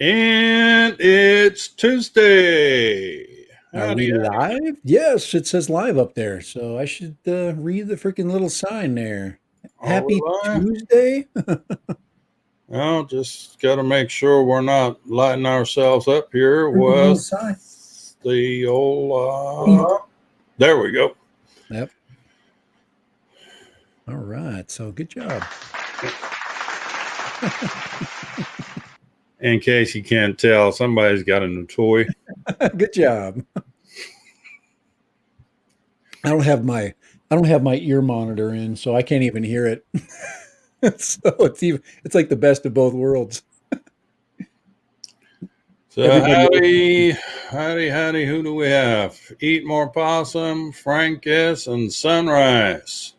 And it's Tuesday. Are we live? Yes, it says live up there. So I should read the freaking little sign there. Are we Happy live? Tuesday. Well, just got to make sure we're not lighting ourselves up here with the old. There we go. Yep. All right. So good job. In case you can't tell, somebody's got a new toy. Good job. I don't have my ear monitor in, so I can't even hear it. So it's like the best of both worlds. So howdy, who do we have? Eat More Possum, Frank S., and Sunrise.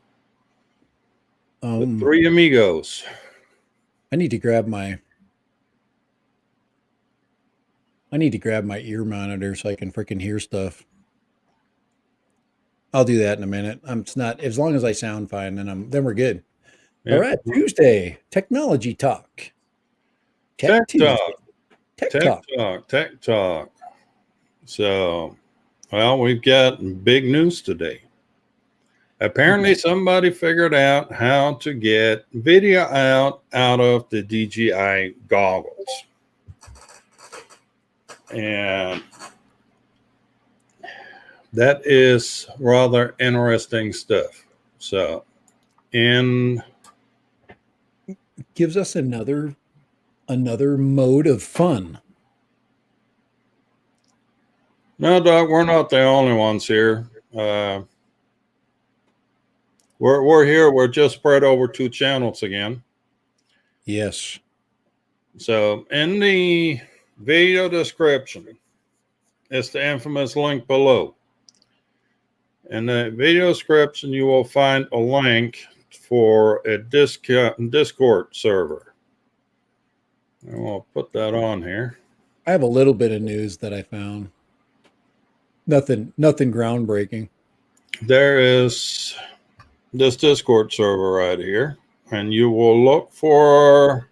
The three amigos. I need to grab my ear monitor so I can freaking hear stuff. I'll do that in a minute. It's not as long as I sound fine, then we're good. Yep. All right, Tuesday, technology talk. Tech talk. So, well, we've got big news today. Apparently, somebody figured out how to get video out of the DJI goggles. And that is rather interesting stuff. So, it gives us another mode of fun. No, Doc, we're not the only ones here. We're here. We're just spread over 2 channels again. Yes. So in the video description, it's the infamous link below. In the video description, you will find a link for a Discord server. And we'll put that on here. I have a little bit of news that I found. Nothing groundbreaking. There is this Discord server right here, and you will look for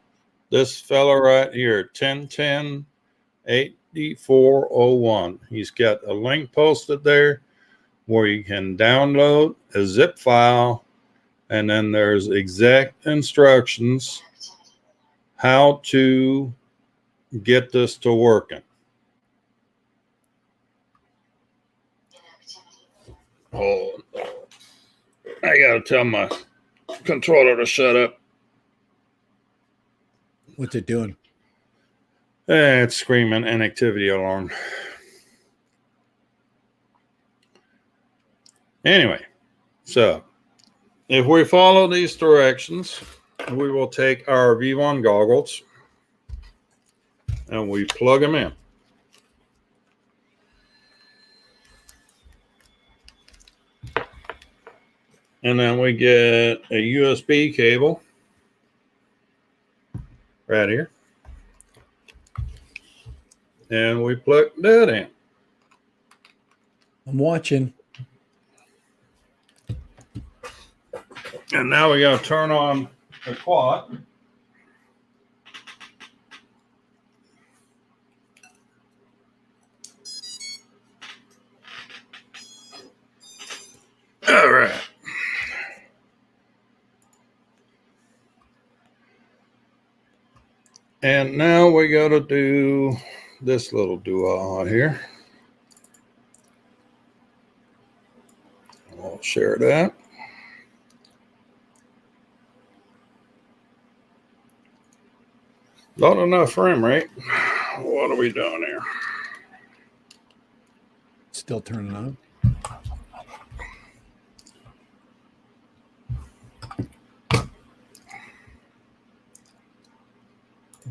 this fella right here, 1010-8401. He's got a link posted there where you can download a zip file, and then there's exact instructions how to get this to working. Oh, I gotta tell my controller to shut up. What's it doing? It's screaming inactivity alarm. Anyway, so if we follow these directions, we will take our V1 goggles and we plug them in. And then we get a USB cable right here. And we plug that in. I'm watching. And now we got to turn on the quad. All right. And now we got to do this little do-all here. I'll share that. Not enough frame rate. What are we doing here? Still turning on.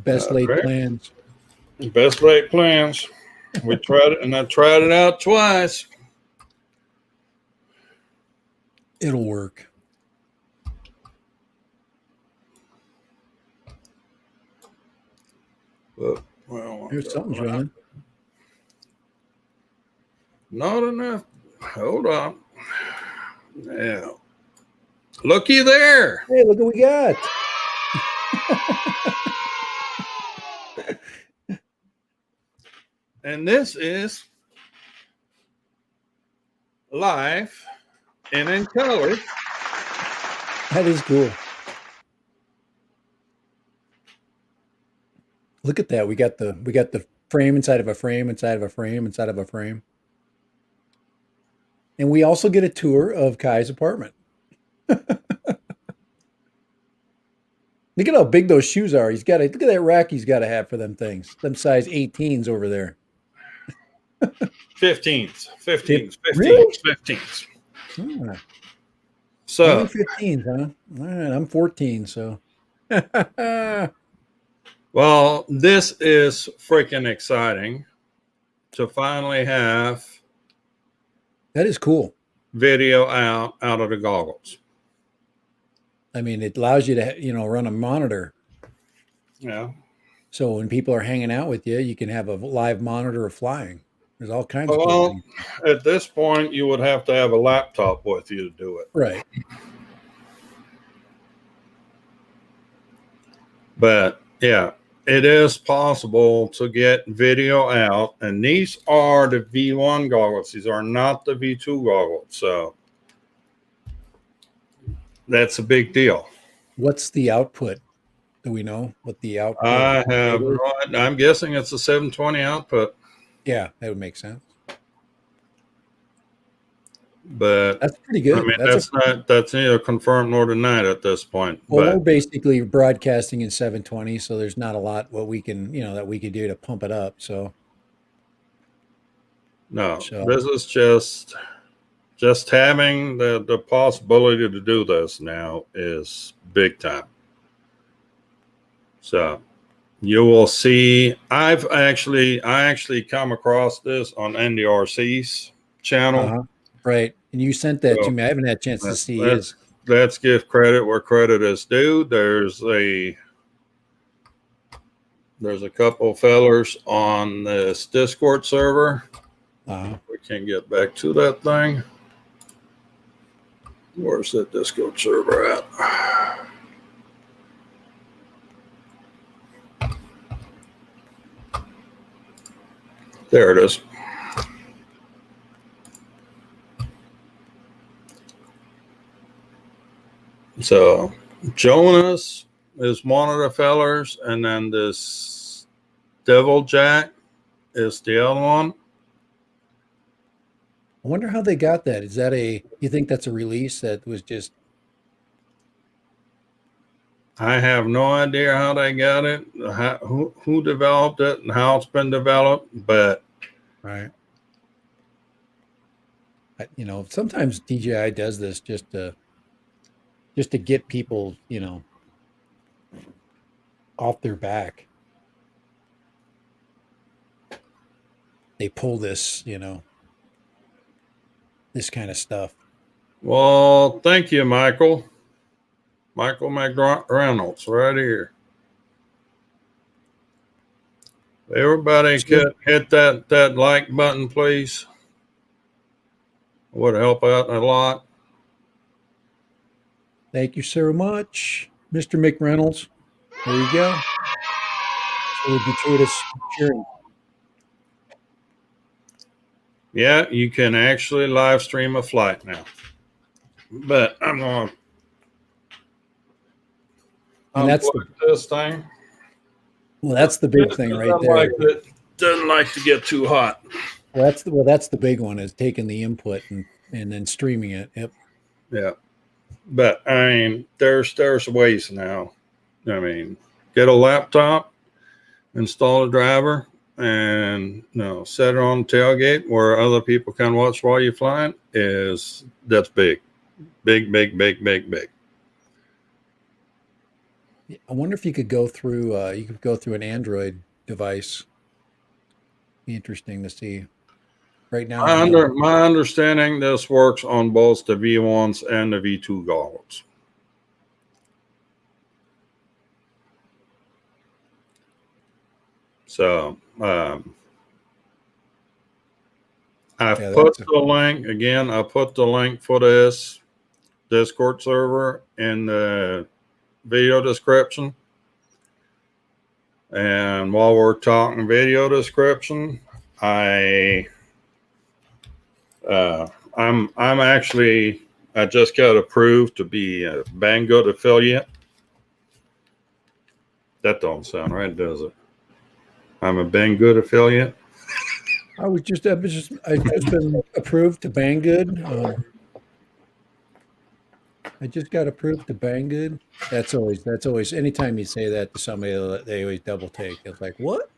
Best laid plans. Best laid plans. We tried it, and I tried it out twice. It'll work. Well, here's something's running. Not enough. Hold on. Yeah. Looky there. Hey, look what we got. And this is live and in color. That is cool. Look at that. We got the frame inside of a frame inside of a frame inside of a frame. And we also get a tour of Kai's apartment. Look at how big those shoes are. Look at that rack he's got to have for them things. Them size 18s over there. 15s, 15s, 15s, Really? 15s. Oh, So only 15s, huh? All right, I'm 14, so. well, this is freaking exciting to finally have That is cool. video out of the goggles. I mean, it allows you to, run a monitor. Yeah. So when people are hanging out with you, you can have a live monitor of flying. There's all kinds of cool Well, things. at this point, you would have to have a laptop with you to do it. Right. But yeah, it is possible to get video out. And these are the V1 goggles. These are not the V2 goggles. So that's a big deal. What's the output? Do we know what the output? I have I'm guessing it's a 720 output. Yeah, that would make sense. But that's pretty good. I mean, that's neither confirmed nor denied at this point. Well, but we're basically broadcasting in 720, so there's not a lot what we can, that we could do to pump it up. So no, this is just having the possibility to do this now is big time. So you will see. I actually come across this on NDRC's channel. Right. And you sent that to me. I haven't had a chance to see it. Let's give credit where credit is due. There's a couple fellers on this Discord server. We can't get back to that thing. Where's that Discord server at? There it is. So Jonas is one of the fellers, and then this Devil Jack is the other one. I wonder how they got that. Is that you think that's a release that was just? I have no idea how they got it, who developed it, and how it's been developed, but right. Sometimes DJI does this just to get people, off their back. They pull this, this kind of stuff. Well, thank you, Michael. Michael McReynolds, right here. Everybody could hit that like button, please. Would help out a lot. Thank you so much, Mr. McReynolds. There you go. So gratuitous cheering. Yeah, you can actually live stream a flight now. But I'm going to unplug this thing. Well, that's the big thing right there. Doesn't like to get too hot. Well, that's the big one, is taking the input and then streaming it. Yep. Yeah. But I mean, there's ways now. I mean, get a laptop, install a driver, and set it on the tailgate where other people can watch while you're flying. That's big. Big. I wonder if you could go through an Android device. Be interesting to see. Right now, my understanding, this works on both the V1s and the V2 goggles. So I've put the link again. I put the link for this Discord server in the video description. And while we're talking video description, I I'm actually, I just got approved to be a Banggood affiliate. That don't sound right, does it? I'm a Banggood affiliate. I've just been approved to Banggood. I just got approved to Banggood. That's always anytime you say that to somebody, they always double take. It's like, what?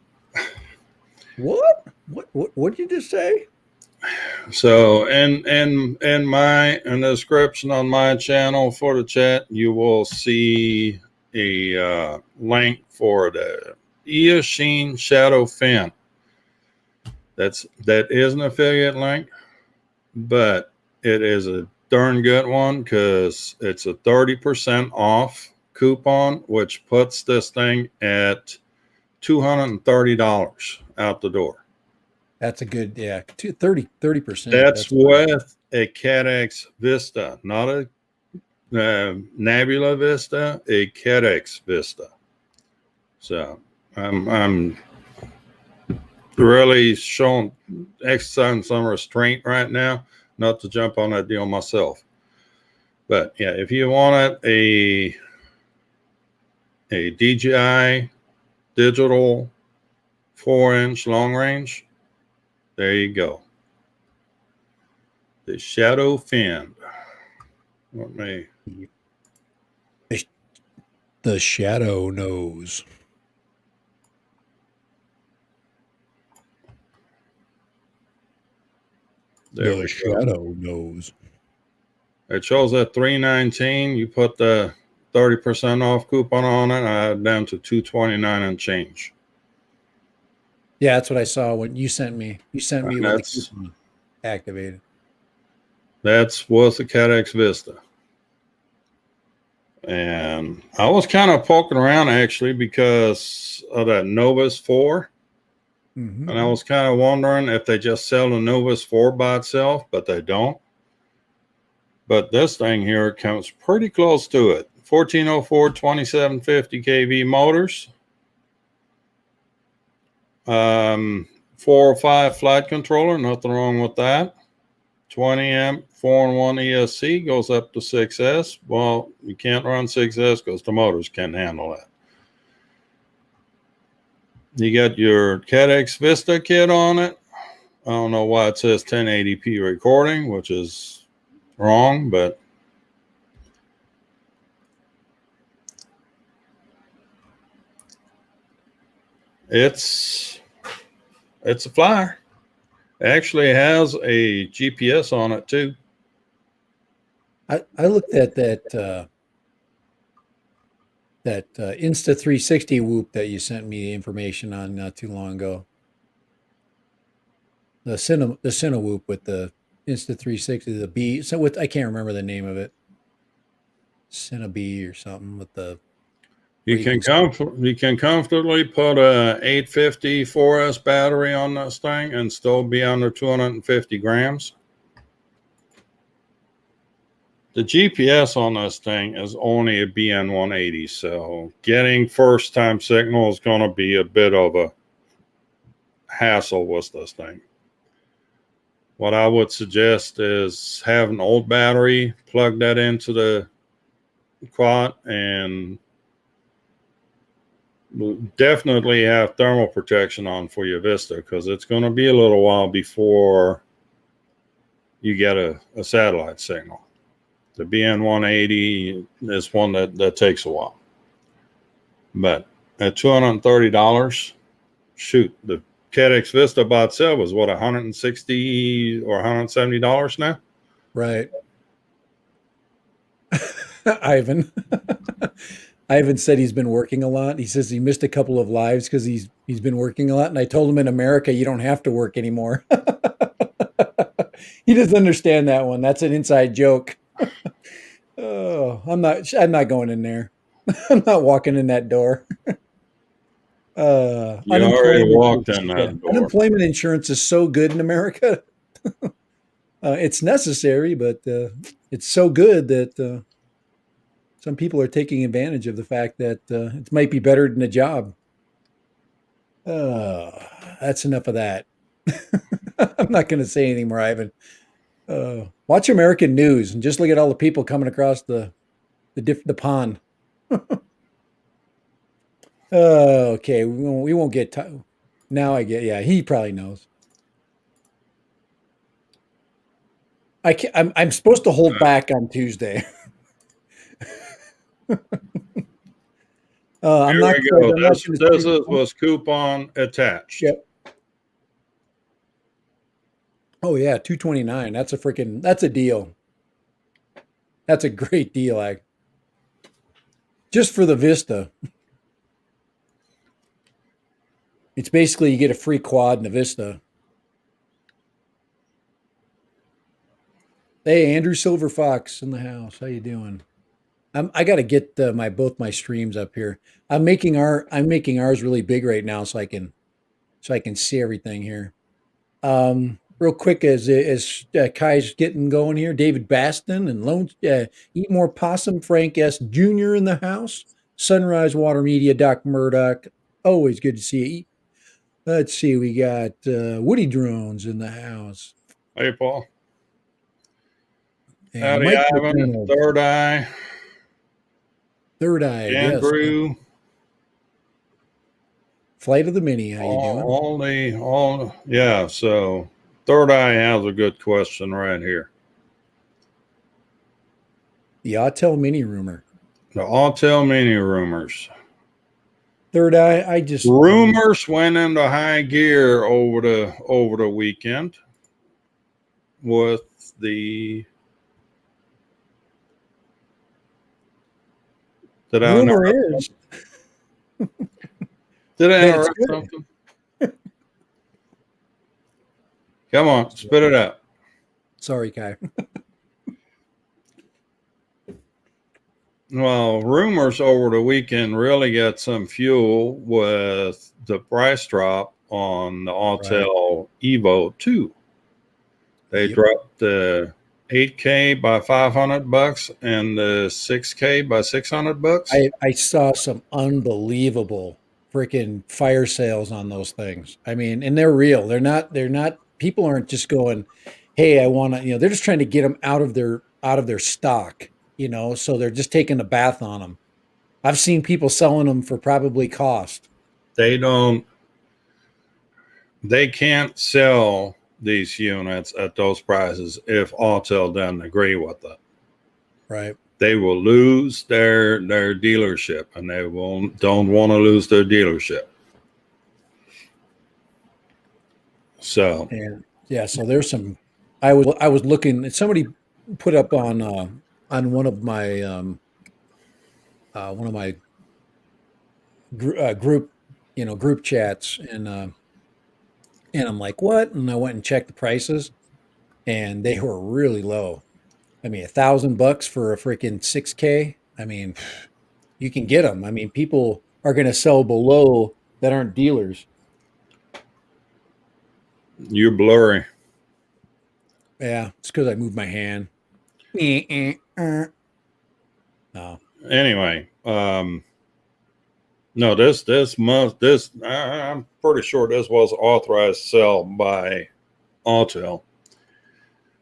What did you just say? So, in the description on my channel for the chat, you will see a link for the Eoshine Shadow Fin. That is an affiliate link, but it is a darn good one because it's a 30% off coupon, which puts this thing at $230 out the door. That's a good, yeah, 30%. That's with a CADX Vista, not a Nebula Vista, a CADX Vista. So I'm really showing, exercising some restraint right now, not to jump on that deal myself. But yeah, if you wanted a DJI digital 4-inch long range, there you go. The Shadow Fin. Let me. The shadow knows. There The we shadow go. knows. It shows at $319. You put the 30% off coupon on it, down to $229 and change. Yeah, that's what I saw when you sent me. You sent me when the That's coupon activated. that's with the CADX Vista. And I was kind of poking around actually because of that Novus 4. Mm-hmm. And I was kind of wondering if they just sell the Novus 4 by itself, but they don't. But this thing here comes pretty close to it. 1404 2750 kV motors. 405 flight controller, nothing wrong with that. 20 amp 4-in-1 ESC goes up to 6S. Well, you can't run 6S because the motors can't handle that. You got your CADX Vista kit on it. I don't know why it says 1080p recording, which is wrong, but it's a flyer. It actually has a GPS on it too. I looked at that Insta360 Whoop that you sent me the information on not too long ago. The Cine Whoop with the Insta360, the B. So with I can't remember the name of it. Cine B or something with the. You can comfortably put a 850 4S battery on this thing and still be under 250 grams. The GPS on this thing is only a BN180, so getting first time signal is going to be a bit of a hassle with this thing. What I would suggest is have an old battery, plug that into the quad, and definitely have thermal protection on for your Vista because it's going to be a little while before you get a satellite signal. The BN180 is one that takes a while. But at $230, shoot, the CADX Vista by itself was what, $160 or $170 now? Right. Ivan. Ivan said he's been working a lot. He says he missed a couple of lives because he's been working a lot. And I told him in America, you don't have to work anymore. He doesn't understand that one. That's an inside joke. Oh, I'm not going in there. I'm not walking in that door. You already walked in that door. Unemployment insurance is so good in America. It's necessary, but it's so good that some people are taking advantage of the fact that it might be better than a job. That's enough of that. I'm not going to say anything more, Ivan. Watch American news and just look at all the people coming across the pond. Okay, we won't get now. I get, yeah, he probably knows. I'm supposed to hold back on Tuesday. I'm Here not. we go. I'm not This, gonna this say- was coupon attached. Yep. Oh yeah, 229. That's a deal. That's a great deal, just for the Vista. It's basically you get a free quad and a Vista. Hey, Andrew Silver Fox in the house. How you doing? I got to get both my streams up here. I'm making ours really big right now so I can see everything here. Real quick as Kai's getting going here, David Baston and Eat More Possum, Frank S. Jr. in the house, Sunrise Water Media, Doc Murdoch. Always good to see you. Let's see, we got Woody Drones in the house. Hey, Paul. And Howdy, Mike Ivan. McDonald. Third Eye. Andrew. Yes. Flight of the Mini. How you doing? Yeah. So Third Eye has a good question right here. The Autel Mini rumor. The Autel Mini rumors. Third Eye. Rumors went into high gear over the weekend with the. Did I rumor interrupt is. Did I that it's interrupt good. something? Come on, spit it out. Sorry, Kai. Well, rumors over the weekend really got some fuel with the price drop on the Autel Evo 2. They dropped the 8K by $500 and the 6K by $600. I saw some unbelievable freaking fire sales on those things. I mean, and they're real. They're not, people aren't just going, hey, I want to, they're just trying to get them out of their stock, so they're just taking a bath on them. I've seen people selling them for probably cost. They can't sell these units at those prices if Autel doesn't agree with it. Right. They will lose their dealership, and they don't want to lose their dealership. So so there's some. I was looking. Somebody put up on one of my group chats, and I'm like, what? And I went and checked the prices, and they were really low. I mean, $1,000 for a freaking 6K. I mean, you can get them. I mean, people are going to sell below that aren't dealers. You're blurry. Yeah, it's because I moved my hand. No. Anyway, no, this month, I'm pretty sure this was authorized sell by Autel,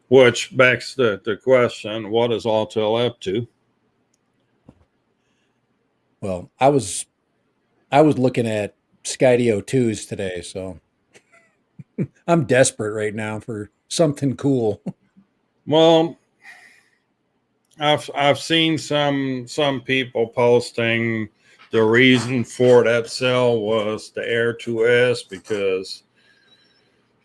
which begs the question: what is Autel up to? Well, I was looking at Skydio 2s today, so I'm desperate right now for something cool. Well, I've seen some people posting the reason for that sale was the Air 2S, because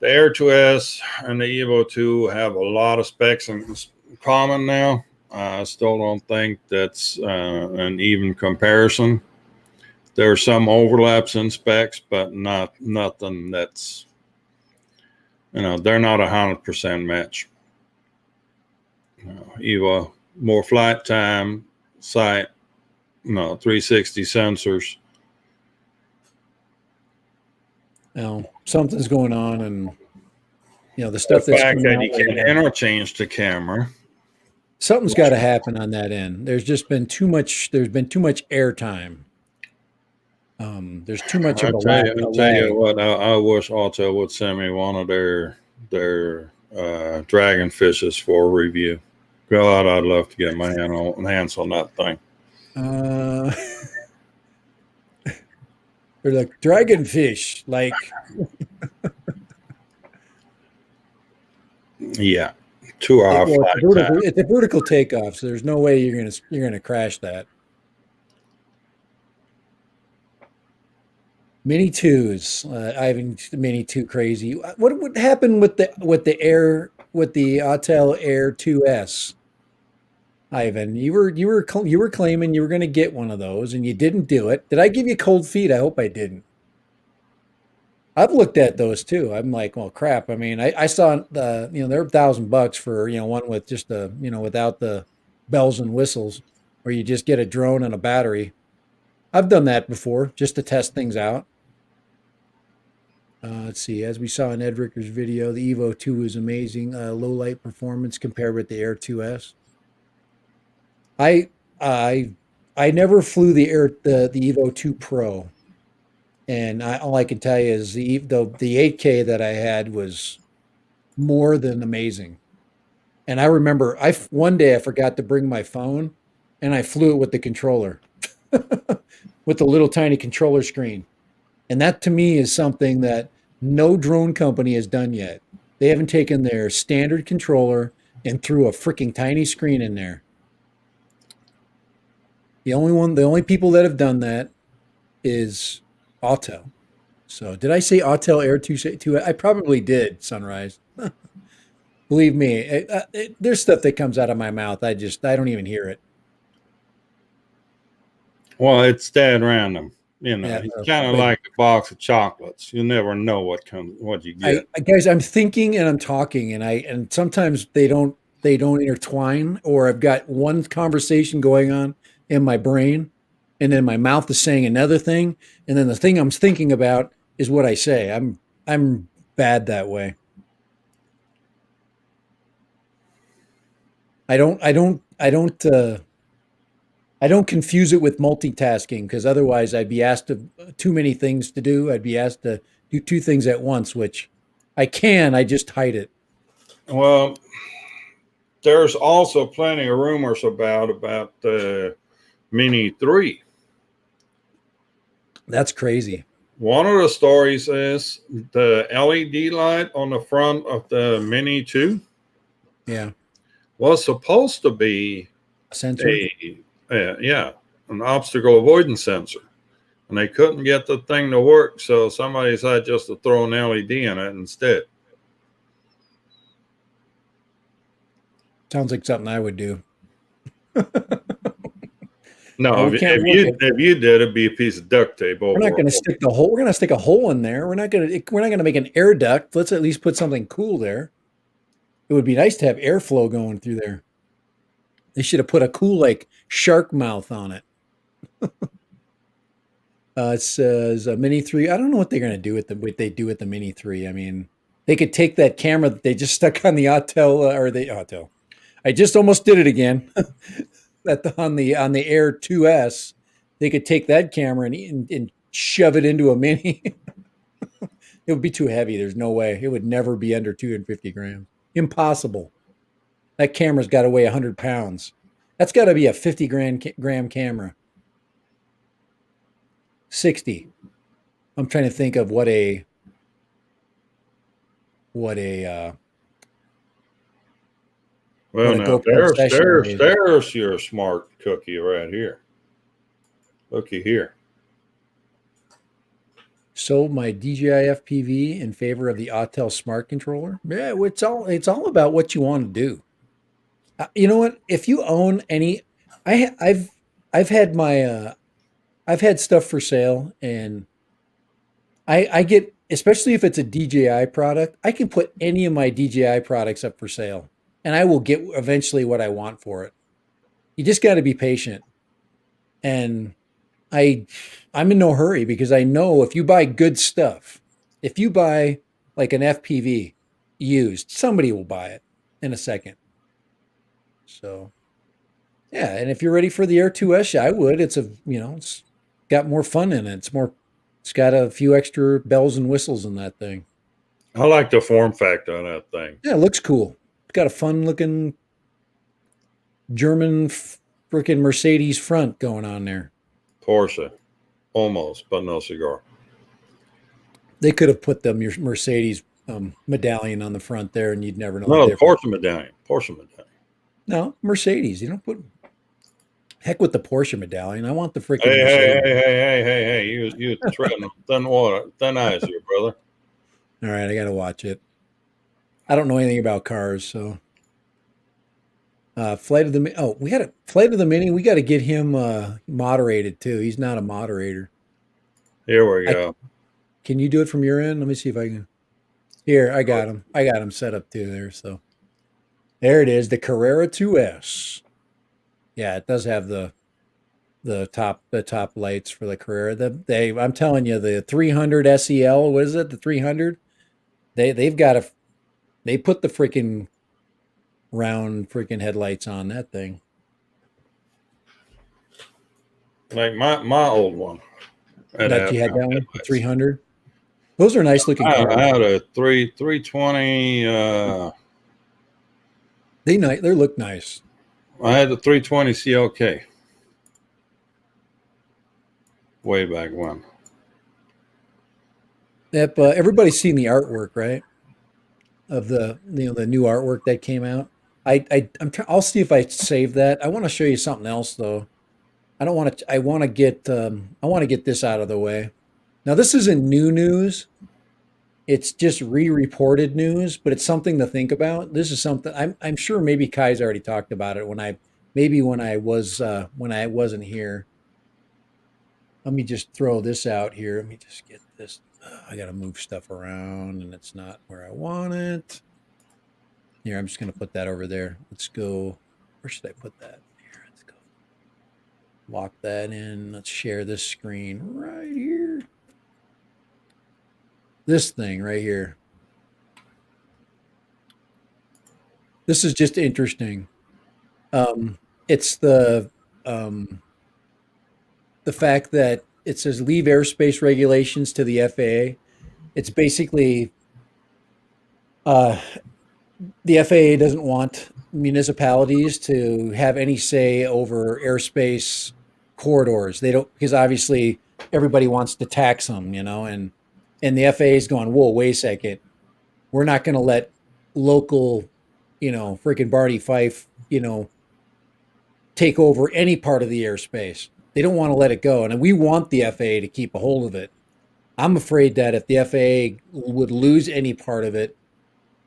the Air 2S and the Evo 2 have a lot of specs in common now. I still don't think that's an even comparison. There are some overlaps in specs, but nothing that's, they're not 100% match. Evo, more flight time, sight, 360 sensors. Something's going on, and the stuff that's fact coming that out you can interchange the camera. Something's got to happen on that end. There's been too much airtime. There's too much of I a tell you lag. what, I wish Autel would send me one of their dragon fishes for review. God, I'd love to get my hands on that thing. Uh, they're like dragonfish, like Yeah, 2 hour well, flight time. it's a vertical takeoff, so there's no way you're gonna crash that. Mini twos, I haven't Mini two crazy. What happened with the Autel Air 2S? Ivan, you were claiming you were going to get one of those and you didn't do it. Did I give you cold feet? I hope I didn't. I've looked at those too. I'm like, well, crap. I mean, I saw they're $1,000 for one with just without the bells and whistles, where you just get a drone and a battery. I've done that before just to test things out. Let's see. As we saw in Ed Ricker's video, the Evo 2 is amazing. Low light performance compared with the Air 2S. I I I never flew the Evo 2 Pro, and all I can tell you is the 8K that I had was more than amazing. And I remember one day I forgot to bring my phone, and I flew it with the controller, with the little tiny controller screen. And that to me is something that no drone company has done yet. They haven't taken their standard controller and threw a freaking tiny screen in there. The only people that have done that is Autel. So did I say Autel Air 2? I probably did, Sunrise. Believe me, there's stuff that comes out of my mouth. I don't even hear it. Well, it's dead random. Yeah, It's kind of but like a box of chocolates. You never know what you get. guys, I'm thinking and I'm talking, and sometimes they don't intertwine, or I've got one conversation going on in my brain, and then my mouth is saying another thing, and then the thing I'm thinking about is what I say. I'm bad that way. I don't confuse it with multitasking, because otherwise I'd be asked too many things to do. I'd be asked to do two things at once, which I just hide it. Well, there's also plenty of rumors about the Mini 3. That's crazy. One of the stories is the LED light on the front of the Mini 2 Yeah. was supposed to be Sensor. an obstacle avoidance sensor. And they couldn't get the thing to work, so somebody decided just to throw an LED in it instead. Sounds like something I would do. No, Well, we can't work it. if you did, it'd be a piece of duct tape over. We're not going to stick the hole. We're going to stick a hole in there. We're not going to make an air duct. Let's at least put something cool there. It would be nice to have airflow going through there. They should have put a cool like shark mouth on it. It says a Mini 3. I don't know what they're going to do with what they do with the Mini 3. I mean, they could take that camera that they just stuck on the Autel or the Autel. I just almost did it again. On the Air 2S, they could take that camera and shove it into a Mini. It would be too heavy. There's no way. It would never be under 250 grams. Impossible. That camera's got to weigh 100 pounds. That's got to be a 50 gram camera. 60. I'm trying to think of what a Well, what a now GoPro session weighs. there's your smart cookie right here. Looky here. Sold my DJI FPV in favor of the Autel Smart Controller. Yeah, it's all about what you want to do. You know what? If you own any, I've had I've had stuff for sale, and I get, especially if it's a DJI product, I can put any of my DJI products up for sale, and I will get eventually what I want for it. You just got to be patient, and I'm in no hurry, because I know if you buy good stuff, if you buy like an FPV used, somebody will buy it in a second. So, yeah, and if you're ready for the Air 2S, I would. It's got more fun in it. It's got a few extra bells and whistles in that thing. I like the form factor of that thing. Yeah, it looks cool. It's got a fun looking German freaking Mercedes front going on there. Porsche, almost, but no cigar. They could have put the Mercedes medallion on the front there, and you'd never know the No, difference. Porsche medallion. Porsche medallion. No, Mercedes. You don't put heck with the Porsche medallion. I want the freaking Hey, hey, Mercedes. hey, hey, hey, hey, hey! You treading on thin water, thin ice here, brother. All right, I got to watch it. I don't know anything about cars, so Flight of the we got a Flight of the Mini. We got to get him moderated too. He's not a moderator. Here we I go. Can you do it from your end? Let me see if I can. Here, I got him. I got him set up too there. So there it is, the Carrera 2S. Yeah, it does have the top lights for the Carrera. I'm telling you, the 300 SEL. What is it? The 300. They put the freaking round freaking headlights on that thing. Like my old one. That you had that one, the 300. Those are nice looking cars. I had a 320. They look nice. I had the 320 CLK way back when. Yep, everybody's seen the artwork, right? Of the the new artwork that came out. I'll see if I save that. I want to show you something else though. I don't want to. I want to get this out of the way. Now this isn't new news. It's just re-reported news, but it's something to think about. This is something I'm sure maybe Kai's already talked about it when I wasn't here. Let me just throw this out here. Let me just get this. I got to move stuff around and it's not where I want it. Here, I'm just going to put that over there. Let's go. Where should I put that? Here, let's go. Lock that in. Let's share this screen right here. This thing right here. This is just interesting. It's the fact that it says leave airspace regulations to the FAA. It's basically uh, the FAA doesn't want municipalities to have any say over airspace corridors. They don't, because obviously everybody wants to tax them, and the FAA is going, whoa, wait a second, we're not going to let local, freaking Barney Fife, take over any part of the airspace. They don't want to let it go, and we want the FAA to keep a hold of it. I'm afraid that if the FAA would lose any part of it,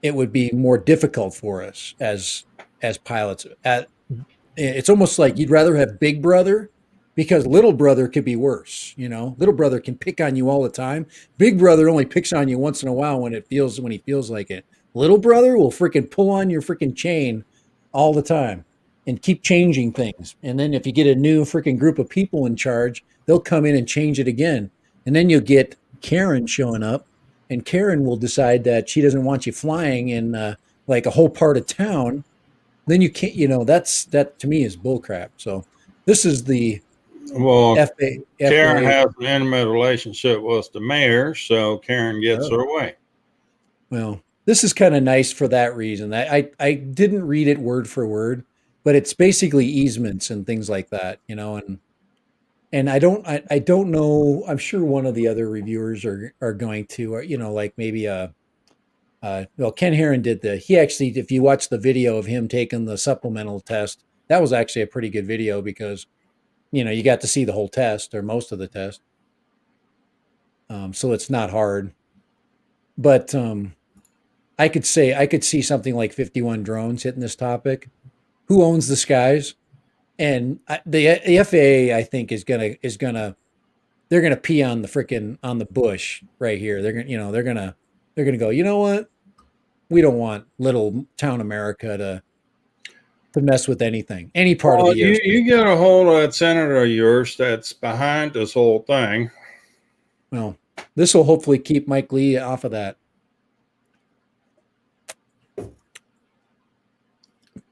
it would be more difficult for us as pilots. It's almost like you'd rather have Big Brother because Little Brother could be worse. Little Brother can pick on you all the time. Big Brother only picks on you once in a while when he feels like it. Little Brother will freaking pull on your freaking chain all the time and keep changing things. And then if you get a new freaking group of people in charge, they'll come in and change it again. And then you'll get Karen showing up, and Karen will decide that she doesn't want you flying in like a whole part of town. Then you can't, that to me is bullcrap. So this is the Well, Karen FAA. has an intimate relationship with the mayor, so Karen gets her way. Well, this is kind of nice for that reason. I didn't read it word for word, but it's basically easements and things like that, and I don't know. I'm sure one of the other reviewers are going to, like maybe well, Ken Herron he actually, if you watch the video of him taking the supplemental test, that was actually a pretty good video because, you got to see the whole test or most of the test. So it's not hard, but I could see something like 51 drones hitting this topic. Who owns the skies? And the FAA, I think, they're gonna pee on the bush right here. They're gonna go. You know what? We don't want little town America to mess with any part of Well, the you airspace. get a hold of that senator of yours that's behind this whole thing. Well, this will hopefully keep Mike Lee off of that.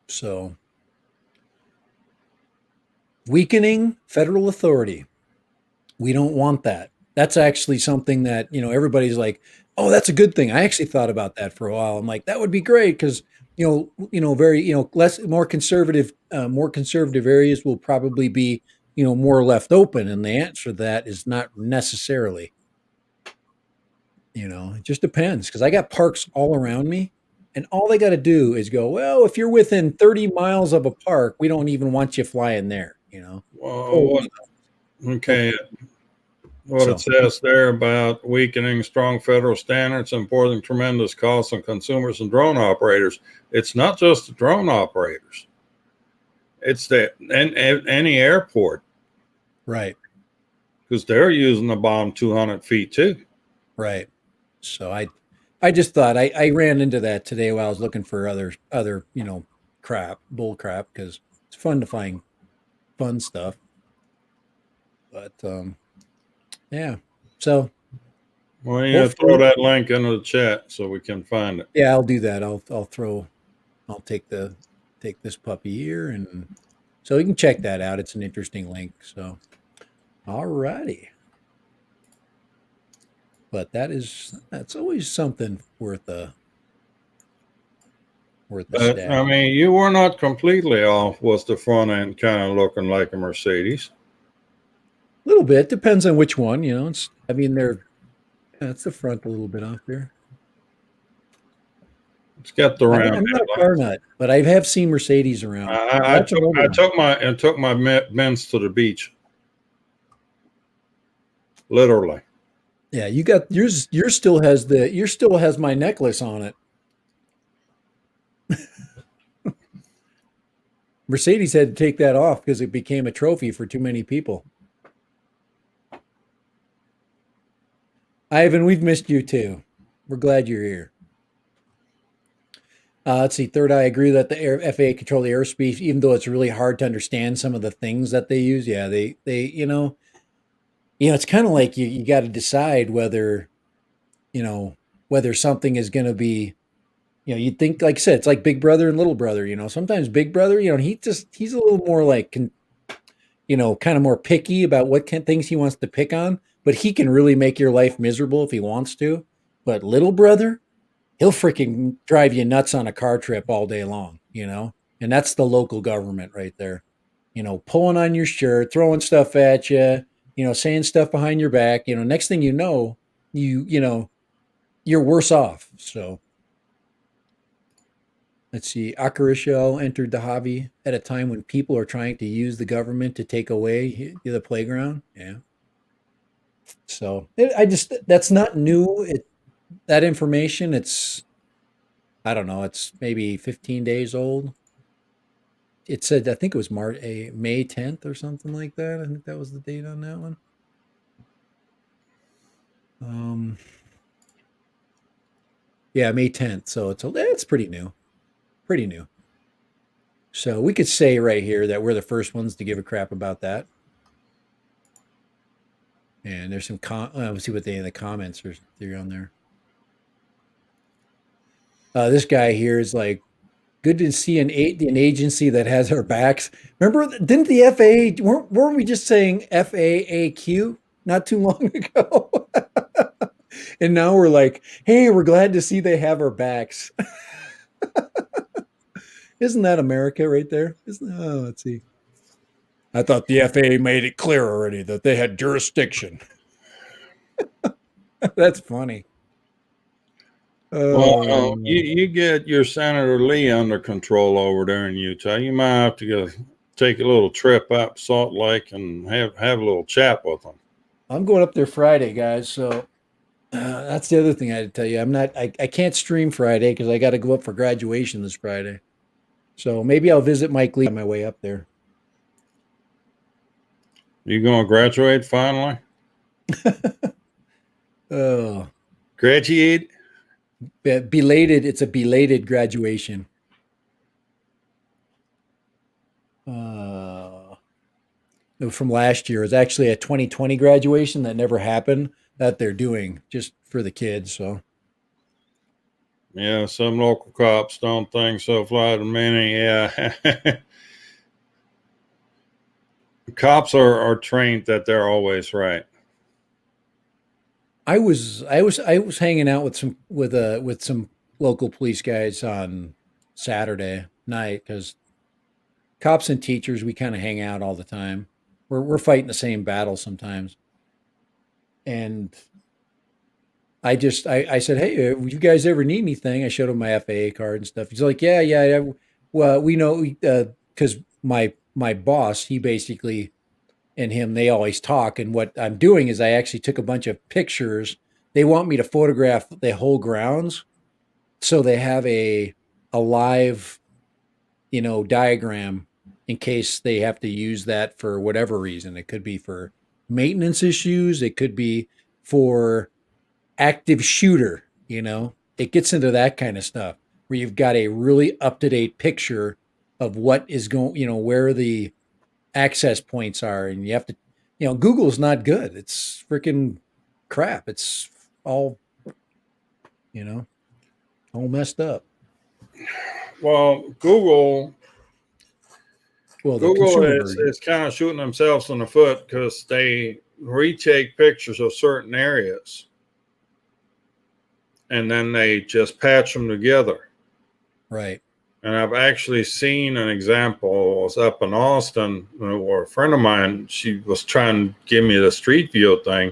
So, weakening federal authority. We don't want that. That's actually something that, everybody's like, "Oh, that's a good thing." I actually thought about that for a while. I'm like, "That would be great because, very, less more conservative areas will probably be, more left open." And the answer to that is not necessarily. It just depends because I got parks all around me, and all they got to do is go, "Well, if you're within 30 miles of a park, we don't even want you flying there." Well, Totally. okay. What it So, says there about weakening strong federal standards, importing tremendous costs on consumers and drone operators. It's not just the drone operators. It's any airport right. because they're using the bomb 200 feet too. Right. So I just thought I ran into that today while I was looking for other, bull crap because it's fun to find fun stuff. But yeah. So Well, yeah, throw hopefully, that link into the chat so we can find it. yeah, I'll do that. I'll take this puppy here and so you can check that out. It's an interesting link. So all righty. But that's always something worth a But stab. I mean, you were not completely off. Was the front end kind of looking like a Mercedes? A little bit depends on which one. I mean, that's the front a little bit off there. It's got the round I'm not a car headlights. nut, but I have seen Mercedes around. Lots of older ones. I took my Benz to the beach, literally. Yeah, you got yours. Yours still has my necklace on it. Mercedes had to take that off because it became a trophy for too many people. Ivan, we've missed you too. We're glad you're here. Let's see. Third, I agree that the FAA control the airspace, even though it's really hard to understand some of the things that they use. Yeah, it's kind of like you got to decide whether something is going to be, you'd think, like I said, it's like Big Brother and Little Brother. Sometimes Big Brother, he's a little more like, kind of more picky about what things he wants to pick on, but he can really make your life miserable if he wants to. But Little Brother, he'll freaking drive you nuts on a car trip all day long, and that's the local government right there, pulling on your shirt, throwing stuff at you, saying stuff behind your back, next thing you know, you're worse off. So let's see. Akarisho entered the hobby at a time when people are trying to use the government to take away the playground. Yeah. So that's not new. That information, I don't know, it's maybe 15 days old. It said, I think it was May 10th or something like that. I think that was the date on that one. Yeah, May 10th. So it's pretty new. Pretty new. So we could say right here that we're the first ones to give a crap about that. And there's some let's see what they in the comments are on there. This guy here is like, good to see an agency that has our backs. Remember, didn't the FAA weren't we just saying FAAQ not too long ago? And now we're like, hey, we're glad to see they have our backs. Isn't that America right there? Let's see. I thought the FAA made it clear already that they had jurisdiction. That's funny. Well, you get your Senator Lee under control over there in Utah. You might have to take a little trip up Salt Lake and have a little chat with them. I'm going up there Friday, guys. So that's the other thing I had to tell you. I can't stream Friday because I got to go up for graduation this Friday. So maybe I'll visit Mike Lee on my way up there. You going to graduate finally? Oh, Graduate? belated. It's a belated graduation. From last year. It's actually a 2020 graduation that never happened that they're doing just for the kids. So Yeah, some local cops don't think so. Fly to many. Yeah. Cops are trained that they're always right. I was hanging out with some local police guys on Saturday night because cops and teachers, we kind of hang out all the time. We're fighting the same battle sometimes. And I said, hey, you guys ever need anything? I showed him my FAA card and stuff. He's like, yeah, yeah, yeah. Well, we know because my boss, he basically and him, they always talk. And what I'm doing is I actually took a bunch of pictures. They want me to photograph the whole grounds, so they have a live, diagram in case they have to use that for whatever reason. It could be for maintenance issues. It could be for active shooter. It gets into that kind of stuff where you've got a really up to date picture of what is going, where the access points are, and you have to, Google's not good. It's freaking crap. It's all, you know, all messed up. Well, Google Well, the Google consumer is, version. is kind of shooting themselves in the foot because they retake pictures of certain areas and then they just patch them together. Right. And I've actually seen an example. I was up in Austin where a friend of mine, she was trying to give me the street view thing.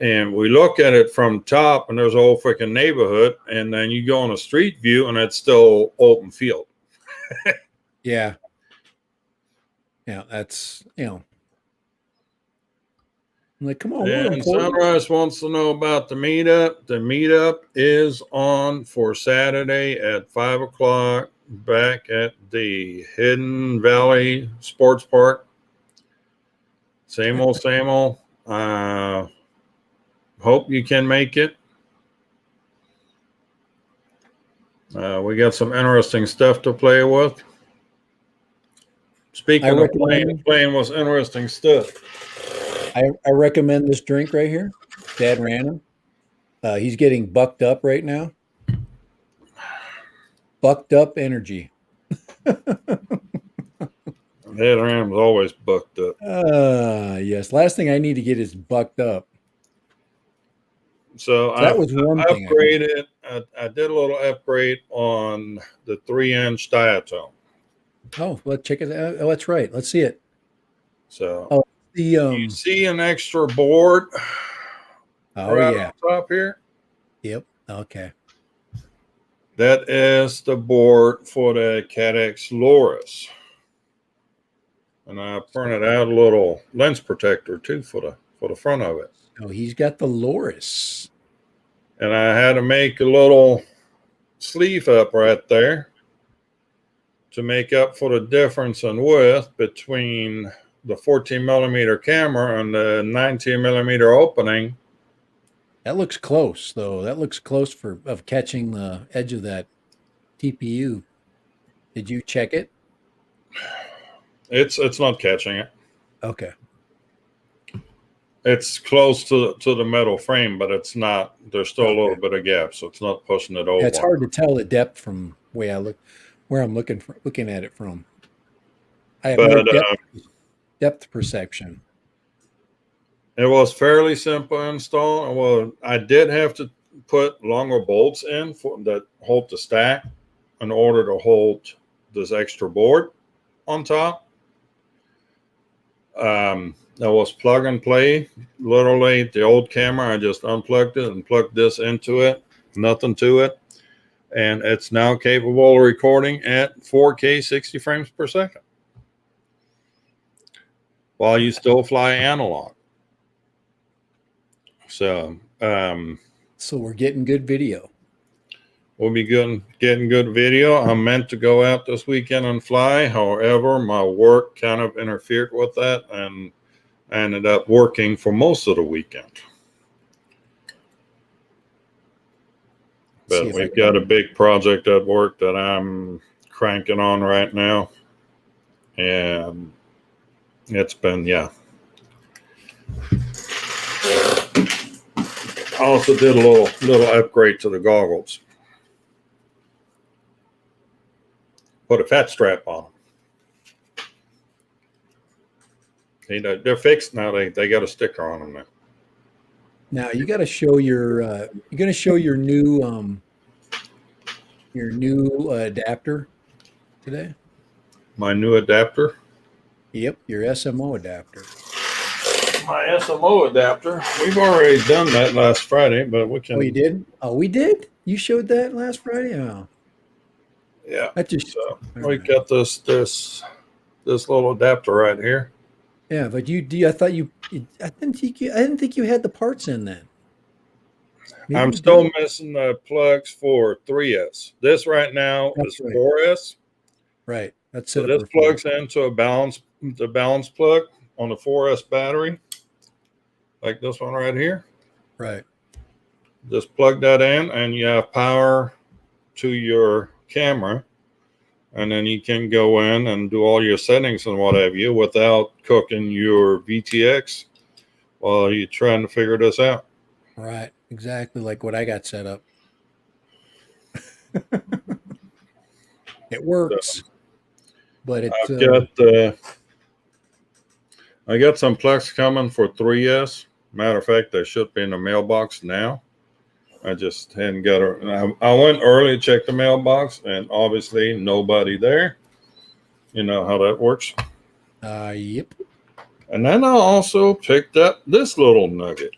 And we look at it from top and there's a whole freaking neighborhood. And then you go on a street view and it's still open field. Yeah. Yeah. That's, I'm like, come on, we're And important. Sunrise wants to know about the meetup. The meetup is on for Saturday at 5 o'clock back at the Hidden Valley Sports Park. Same old, same old. Hope you can make it. We got some interesting stuff to play with. Speaking of playing with interesting stuff. I recommend this drink right here. Dad ran him. He's getting bucked up right now. Bucked up energy. Dad Ram's always bucked up. Yes. Last thing I need to get is bucked up. So that was one thing. Upgraded. I did a little upgrade on the 3-inch diatone. Oh, let's check it out. Oh, that's right. Let's see it. So the you see an extra board. Oh right yeah. on top here. Yep. Okay. That is the board for the CADX Loris. And I printed out a little lens protector too for the front of it. Oh, he's got the Loris. And I had to make a little sleeve up right there to make up for the difference in width between the 14 millimeter camera and the 19 millimeter opening. That looks close, though. That looks close of catching the edge of that TPU. Did you check it? It's not catching it. Okay. It's close to the metal frame, but it's not. There's still a little bit of gap, so it's not pushing it over. Yeah, it's hard to tell the depth from where I'm looking at it from. I have no depth perception. It was fairly simple install. Well, I did have to put longer bolts in that hold the stack in order to hold this extra board on top. That was plug and play. Literally, the old camera, I just unplugged it and plugged this into it. Nothing to it. And it's now capable of recording at 4K 60 frames per second while you still fly analog. So we're getting good video. We'll be getting good video. I'm meant to go out this weekend and fly. However, my work kind of interfered with that, and I ended up working for most of the weekend. But we've got a big project at work that I'm cranking on right now. And it's been, yeah. I also did a little upgrade to the goggles. Put a fat strap on them. They're fixed now. They got a sticker on them now. Now you got to show your you're going to show your new adapter today. My new adapter. Yep, your SMO adapter. My SMO adapter. We've already done that last Friday, but we Oh, you can. did? Oh, we did? You showed that last Friday? Oh, Yeah. that just So all we right. got this little adapter right here. Yeah, but I thought I didn't think you had the parts in then. Maybe I'm you do. still missing the plugs for 3S. This right now That's is right. 4S. Right. That's So set up this for four. plugs into the balance plug on the 4S battery, like this one right here. Right. Just plug that in, and you have power to your camera, and then you can go in and do all your settings and what have you without cooking your VTX while you're trying to figure this out. Right. Exactly like what I got set up. It So works, but I've got I got some plex coming for 3S. Matter of fact, they should be in the mailbox now. I just hadn't got her. I went early, checked the mailbox, and obviously nobody there. You know how that works. yep. And then I also picked up this little nugget.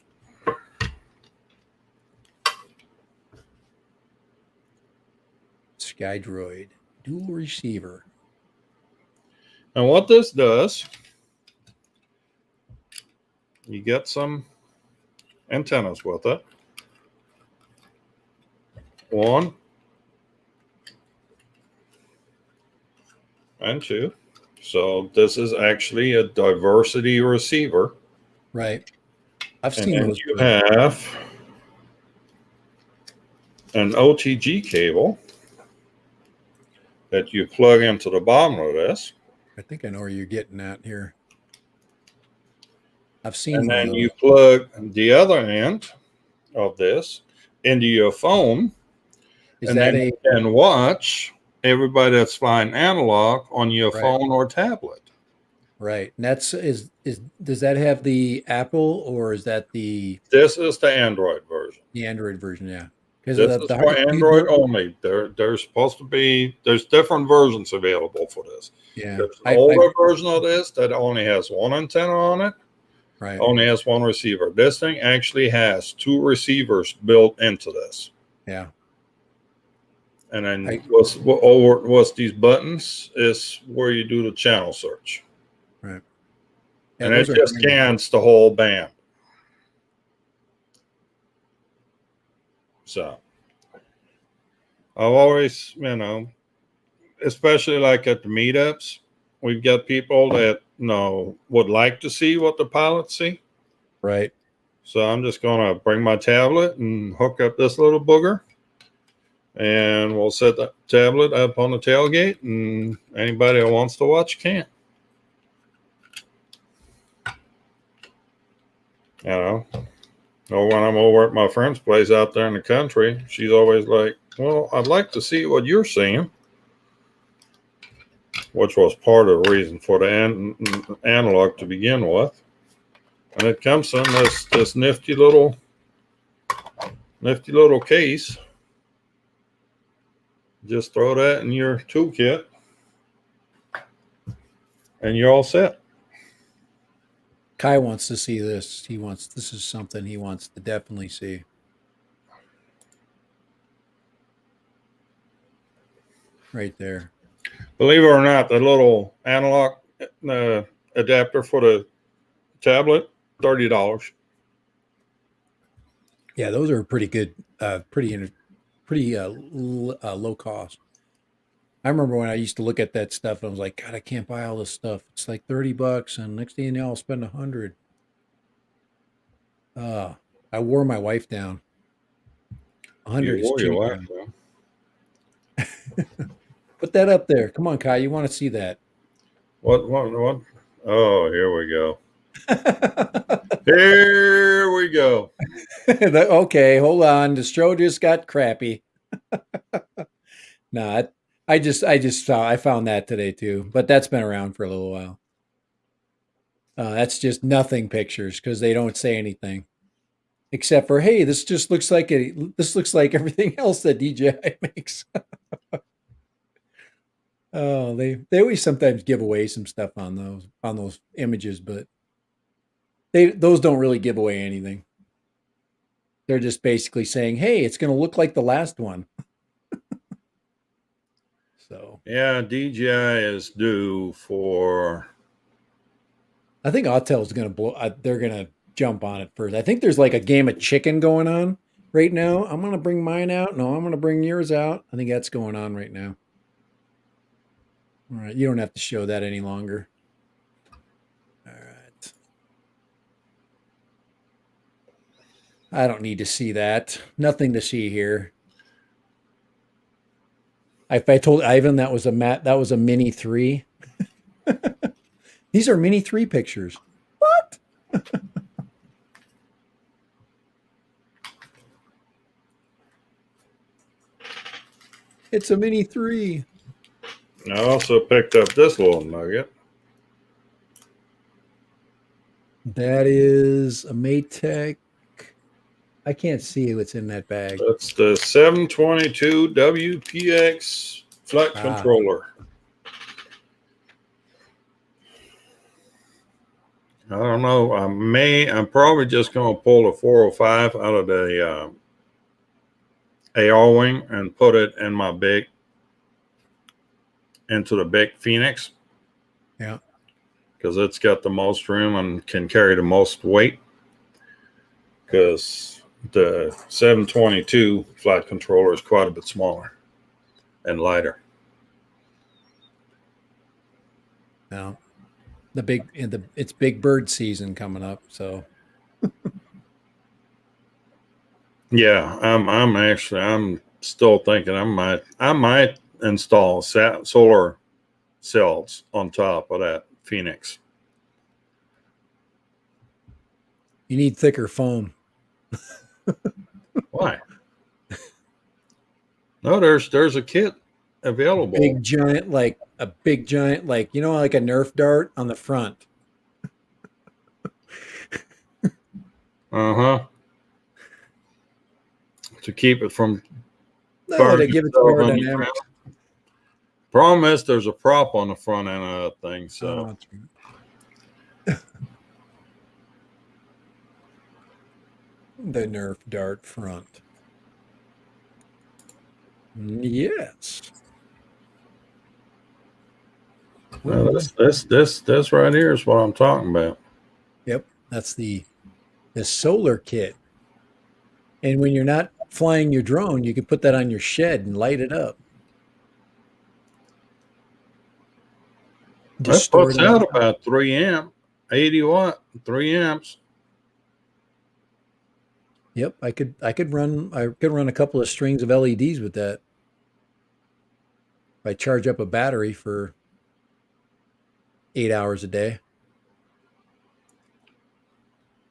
Skydroid dual receiver. And what this does, you get some antennas with it. One and two. So this is actually a diversity receiver. Right. I've And seen then those. you have an OTG cable that you plug into the bottom of this. I think I know where you're getting at here. I've And seen then the you plug the other end of this into your phone. is And that then a you can watch everybody that's flying analog on your right, phone or tablet. right. And that's is does that have the Apple or is that This is the Android version. the Android version? Yeah. Because This the is for Android only. There's supposed to be there's different versions available for this. yeah. There's an I older version of this that only has one antenna on it, right. only has one receiver. This thing actually has two receivers built into this. Yeah. And then I what's these buttons is where you do the channel search. right. Yeah, And those it are just nice. scans the whole band. So I've always, especially like at the meetups, we've got people that would like to see what the pilots see. Right. So I'm just gonna bring my tablet and hook up this little booger, and we'll set the tablet up on the tailgate, and anybody that wants to watch can. You know, or when I'm over at my friend's place out there in the country, she's always like, "Well, I'd like to see what you're seeing," which was part of the reason for the analog to begin with. And it comes in this nifty little case. Just throw that in your toolkit, and you're all set. Kai wants to see this. This is something he wants to definitely see. Right there. Believe it or not, the little analog adapter for the tablet, $30. Yeah, those are pretty good, pretty low cost. I remember when I used to look at that stuff and I was like, God, I can't buy all this stuff. It's like $30, and next thing you know, I'll spend 100. Uh, I wore my wife down. You 100 is wore your cheap wife, now. though. Put that up there. Come on, Kai, you want to see that? What? Oh, here we go. Here we go. Okay, hold on. The show just got crappy. No, I found that today too, but that's been around for a little while. That's just nothing pictures because they don't say anything. Except for, hey, this just looks like this looks like everything else that DJI makes. Oh, they always sometimes give away some stuff on those images, but those don't really give away anything. They're just basically saying, hey, it's going to look like the last one. So Yeah, DJI is due for. I think Autel is going to they're going to jump on it first. I think there's like a game of chicken going on right now. I'm going to bring mine out. No, I'm going to bring yours out. I think that's going on right now. All right. You don't have to show that any longer. All right. I don't need to see that. Nothing to see here. If I told Ivan that was a Mini 3. These are Mini 3 pictures. What? It's a Mini 3. I also picked up this little nugget. That is a Maytech. I can't see what's in that bag. That's the 722 WPX flight controller. I don't know. I'm probably just going to pull a 405 out of the AR wing and put it in my into the big Phoenix. Yeah. Because it's got the most room and can carry the most weight. Because the 722 flight controller is quite a bit smaller and lighter. Now, it's Big Bird season coming up, so Yeah, I'm still thinking I might install solar cells on top of that Phoenix. you need thicker foam. Why? No, there's a kit available. Big giant, like a Nerf dart on the front. Uh-huh. To keep it from No, to give it some aerodynamics. Problem is there's a prop on the front end of that thing, so that's right. The Nerf dart front. Yes. well, this right here is what I'm talking about. Yep, that's the solar kit. And when you're not flying your drone, you can put that on your shed and light it up. That puts out about 3 amp, 80 watt, 3 amps. Yep, I could run a couple of strings of LEDs with that. If I charge up a battery for 8 hours a day.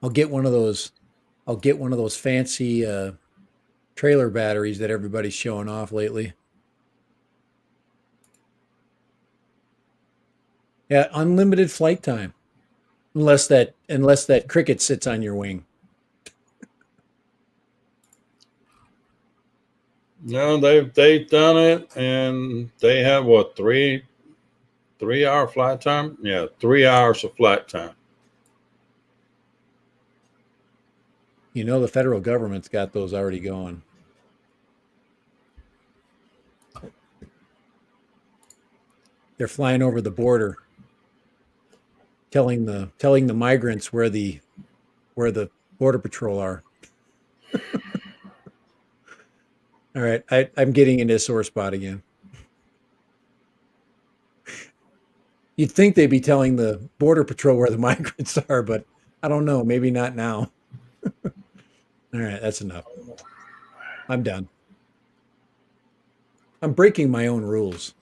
I'll get one of those fancy trailer batteries that everybody's showing off lately. Yeah, unlimited flight time. Unless that cricket sits on your wing. No, they've done it, and they have what 3 hour flight time? Yeah, 3 hours of flight time. You know, the federal government's got those already going. They're flying over the border, telling the migrants where the border patrol are. All right, I'm getting into sore spot again. You'd think they'd be telling the border patrol where the migrants are, but I don't know. Maybe not now. All right, that's enough. I'm done. I'm breaking my own rules.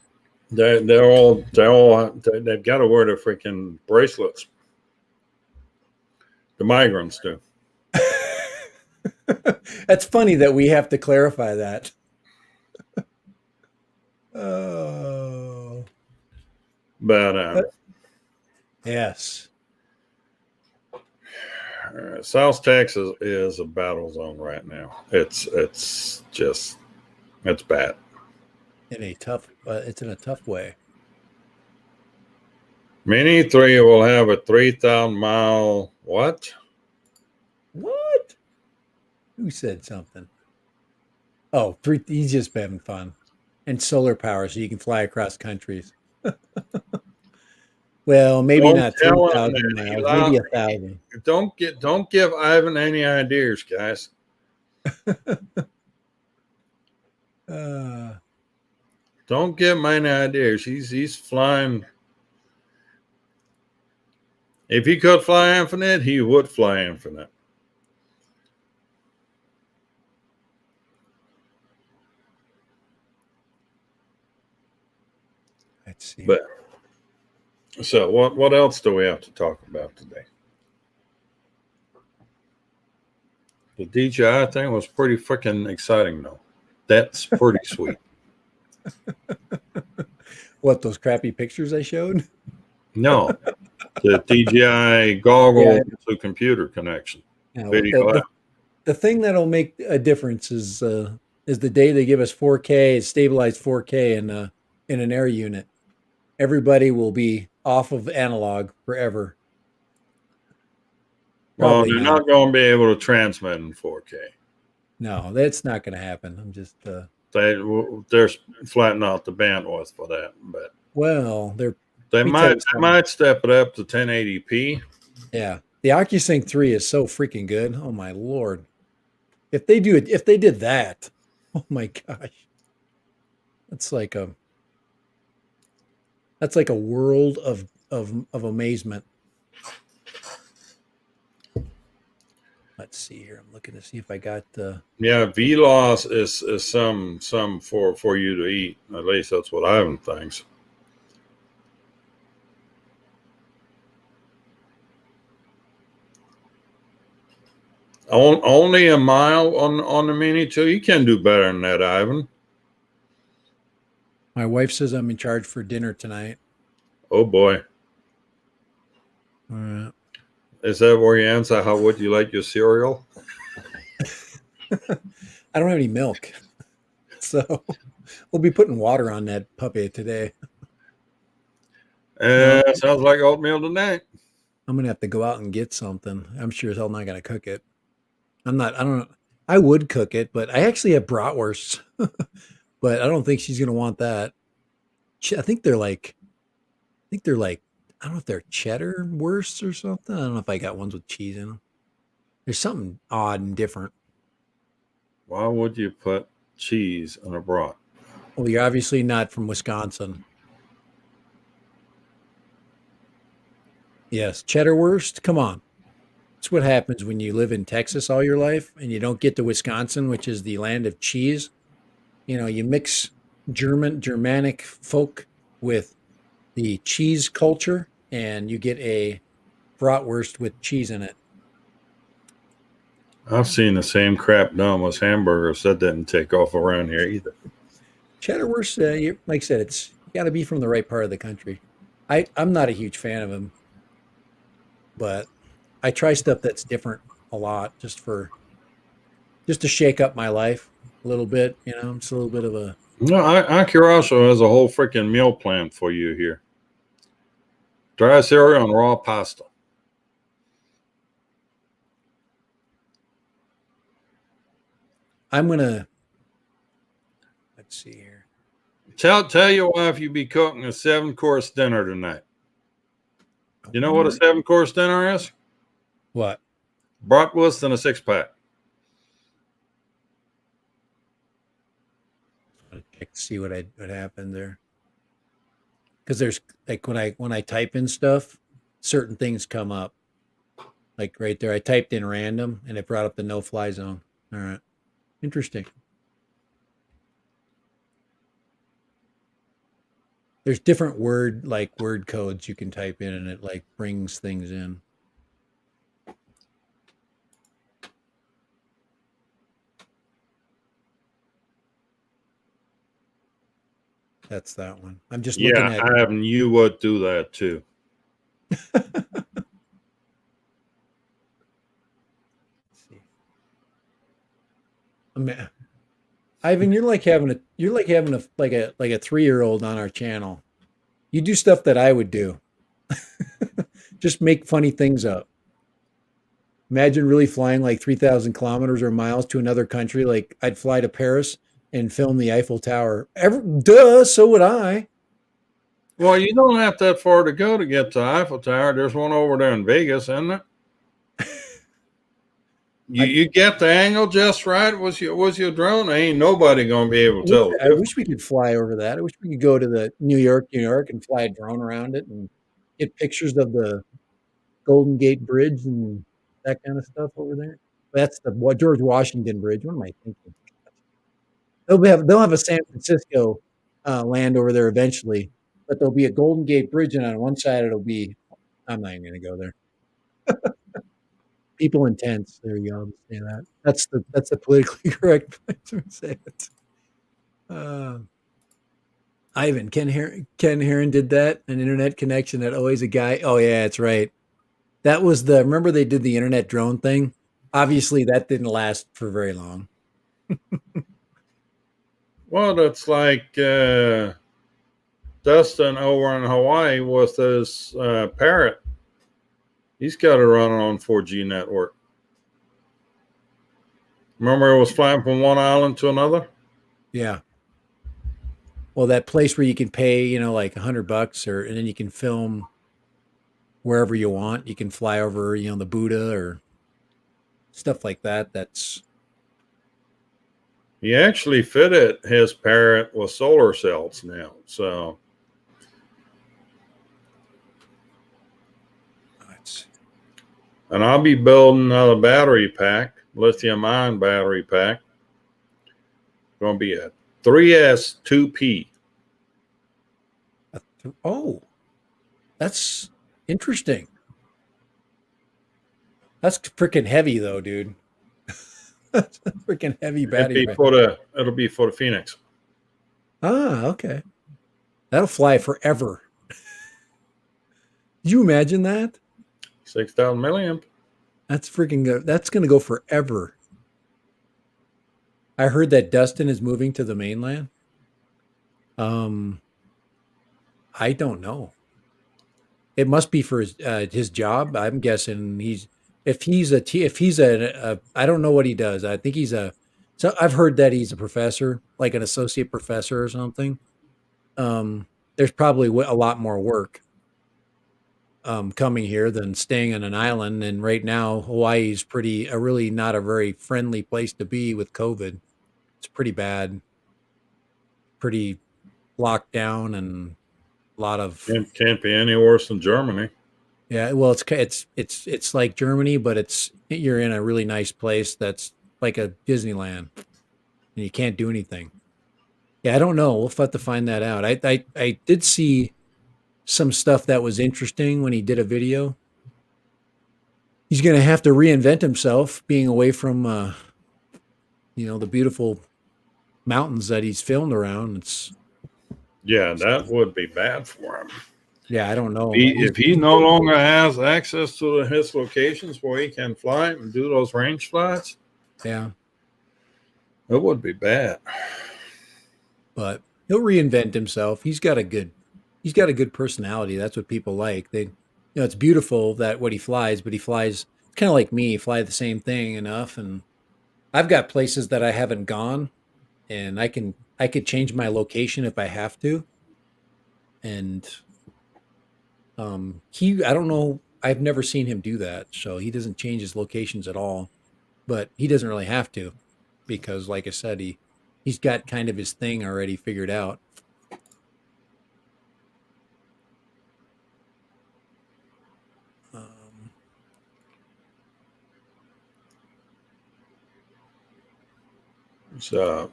They've got to wear the freaking bracelets. The migrants do. That's funny that we have to clarify that. Oh. But yes. South Texas is a battle zone right now. It's bad. In a tough, it's in a tough way. Mini 3 will have a 3,000-mile what? What? Who said something? Oh, he's just having fun. And solar power, so you can fly across countries. Well, maybe Don't not tell him 3,000 that. miles, maybe 1,000. Don't give Ivan any ideas, guys. Uh, Don't give him any ideas. He's flying. If he could fly infinite, he would fly infinite. let's see. But so what else do we have to talk about today? The DJI thing was pretty freaking exciting, though. That's pretty sweet. What, those crappy pictures I showed? No, the DJI goggle to computer connection. Yeah, Video the thing that'll make a difference is the day they give us 4K, stabilized 4K in an air unit. Everybody will be off of analog forever. Well, Probably they're not. not going to be able to transmit in 4K. No, that's not going to happen. I'm just They're flattening out the bandwidth for that, but well, they let me tell you might step it up to 1080p. yeah. The OcuSync 3 is so freaking good. Oh my lord. If they did that, oh my gosh. That's like a world of amazement. Let's see here. I'm looking to see if I got Yeah, VLOS is some for you to eat. At least that's what Ivan thinks. Only a mile on the Mini 2. You can do better than that, Ivan. my wife says I'm in charge for dinner tonight. Oh boy. All right. Is that where you answer how would you like your cereal? I don't have any milk. So we'll be putting water on that puppy today. Sounds like oatmeal tonight. I'm gonna have to go out and get something. I'm sure as hell not gonna cook it. I don't know. I would cook it, but I actually have bratwursts. But I don't think she's gonna want that. I think they're like I don't know if they're cheddar wursts or something. I don't know if I got ones with cheese in them. There's something odd and different. Why would you put cheese on a brat? Well, you're obviously not from Wisconsin. Yes, cheddar wurst. Come on. That's what happens when you live in Texas all your life and you don't get to Wisconsin, which is the land of cheese. You know, you mix Germanic folk with the cheese culture and you get a bratwurst with cheese in it. I've seen the same crap done with hamburgers. That didn't take off around here either. Cheddar wurst, like I said, it's got to be from the right part of the country. I'm not a huge fan of them, but I try stuff that's different a lot just to shake up my life a little bit. You know, it's a little bit of a No, Acuraso has a whole freaking meal plan for you here. Dry cereal and raw pasta. I'm gonna let's see here. Tell your wife you'd be cooking a 7-course dinner tonight. You know what a 7-course dinner is? What? Bratwurst and a 6-pack. Check to see what happened there. Because there's like when I type in stuff, certain things come up. Like right there, I typed in random and it brought up the no-fly zone. All right, interesting. There's different word codes you can type in, and it like brings things in. That's that one. I'm just looking at. Ivan, you would do that too. Man, Ivan, you're like having a like a 3-year-old on our channel. You do stuff that I would do. Just make funny things up. Imagine really flying like 3,000 kilometers or miles to another country. Like I'd fly to Paris and film the Eiffel Tower. Duh, so would I. Well, you don't have that far to go to get to Eiffel Tower. There's one over there in Vegas, isn't it? You get the angle just right. Was your drone? Ain't nobody gonna be able to tell the I difference. wish we could fly over that. I wish we could go to the New York, and fly a drone around it and get pictures of the Golden Gate Bridge and that kind of stuff over there. That's the George Washington Bridge. What am I thinking? They'll have a San Francisco land over there eventually, but there'll be a Golden Gate Bridge, and on one side it'll be. I'm not even going to go there. People in tents. There you go. I'll say that. That's the politically correct way to say it. Uh, Ivan, Ken Heron did that. An internet connection that always a guy. Oh yeah, that's right. That was remember they did the internet drone thing? Obviously that didn't last for very long. Well, that's like Dustin over in Hawaii with his parrot. He's got it running on 4G network. Remember, it was flying from one island to another. Yeah. Well, that place where you can pay, like $100 and then you can film wherever you want. You can fly over, the Buddha or stuff like that. He actually fitted his parrot with solar cells now. So and I'll be building another battery pack, lithium-ion battery pack. Going to be a 3S 2P. Oh, that's interesting. That's freaking heavy, though, dude. That's a freaking heavy battery. It'll be for the Phoenix. Ah, okay. That'll fly forever. Did you imagine that? 6,000 milliamp. That's freaking good. That's going to go forever. I heard that Dustin is moving to the mainland. I don't know. It must be for his job. I'm guessing if he's I don't know what he does. I think so I've heard that he's a professor, like an associate professor or something. There's probably a lot more work coming here than staying on an island. And right now, Hawaii's really not a very friendly place to be with COVID. It's pretty bad, pretty locked down, and a lot of Can't be any worse than Germany. yeah. Well, it's like Germany, but you're in a really nice place that's like a Disneyland, and you can't do anything. Yeah, I don't know. We'll have to find that out. I did see some stuff that was interesting when he did a video. He's going to have to reinvent himself, being away from the beautiful mountains that he's filmed around. Yeah, that would be bad for him. Yeah, I don't know. If he no longer has access to his locations where he can fly and do those range flights, yeah, it would be bad. But he'll reinvent himself. He's got a good personality. That's what people like. It's beautiful that what he flies, but he flies kind of like me, fly the same thing enough. And I've got places that I haven't gone, and I could change my location if I have to. And I don't know. I've never seen him do that. So he doesn't change his locations at all, but he doesn't really have to because like I said, he's got kind of his thing already figured out. So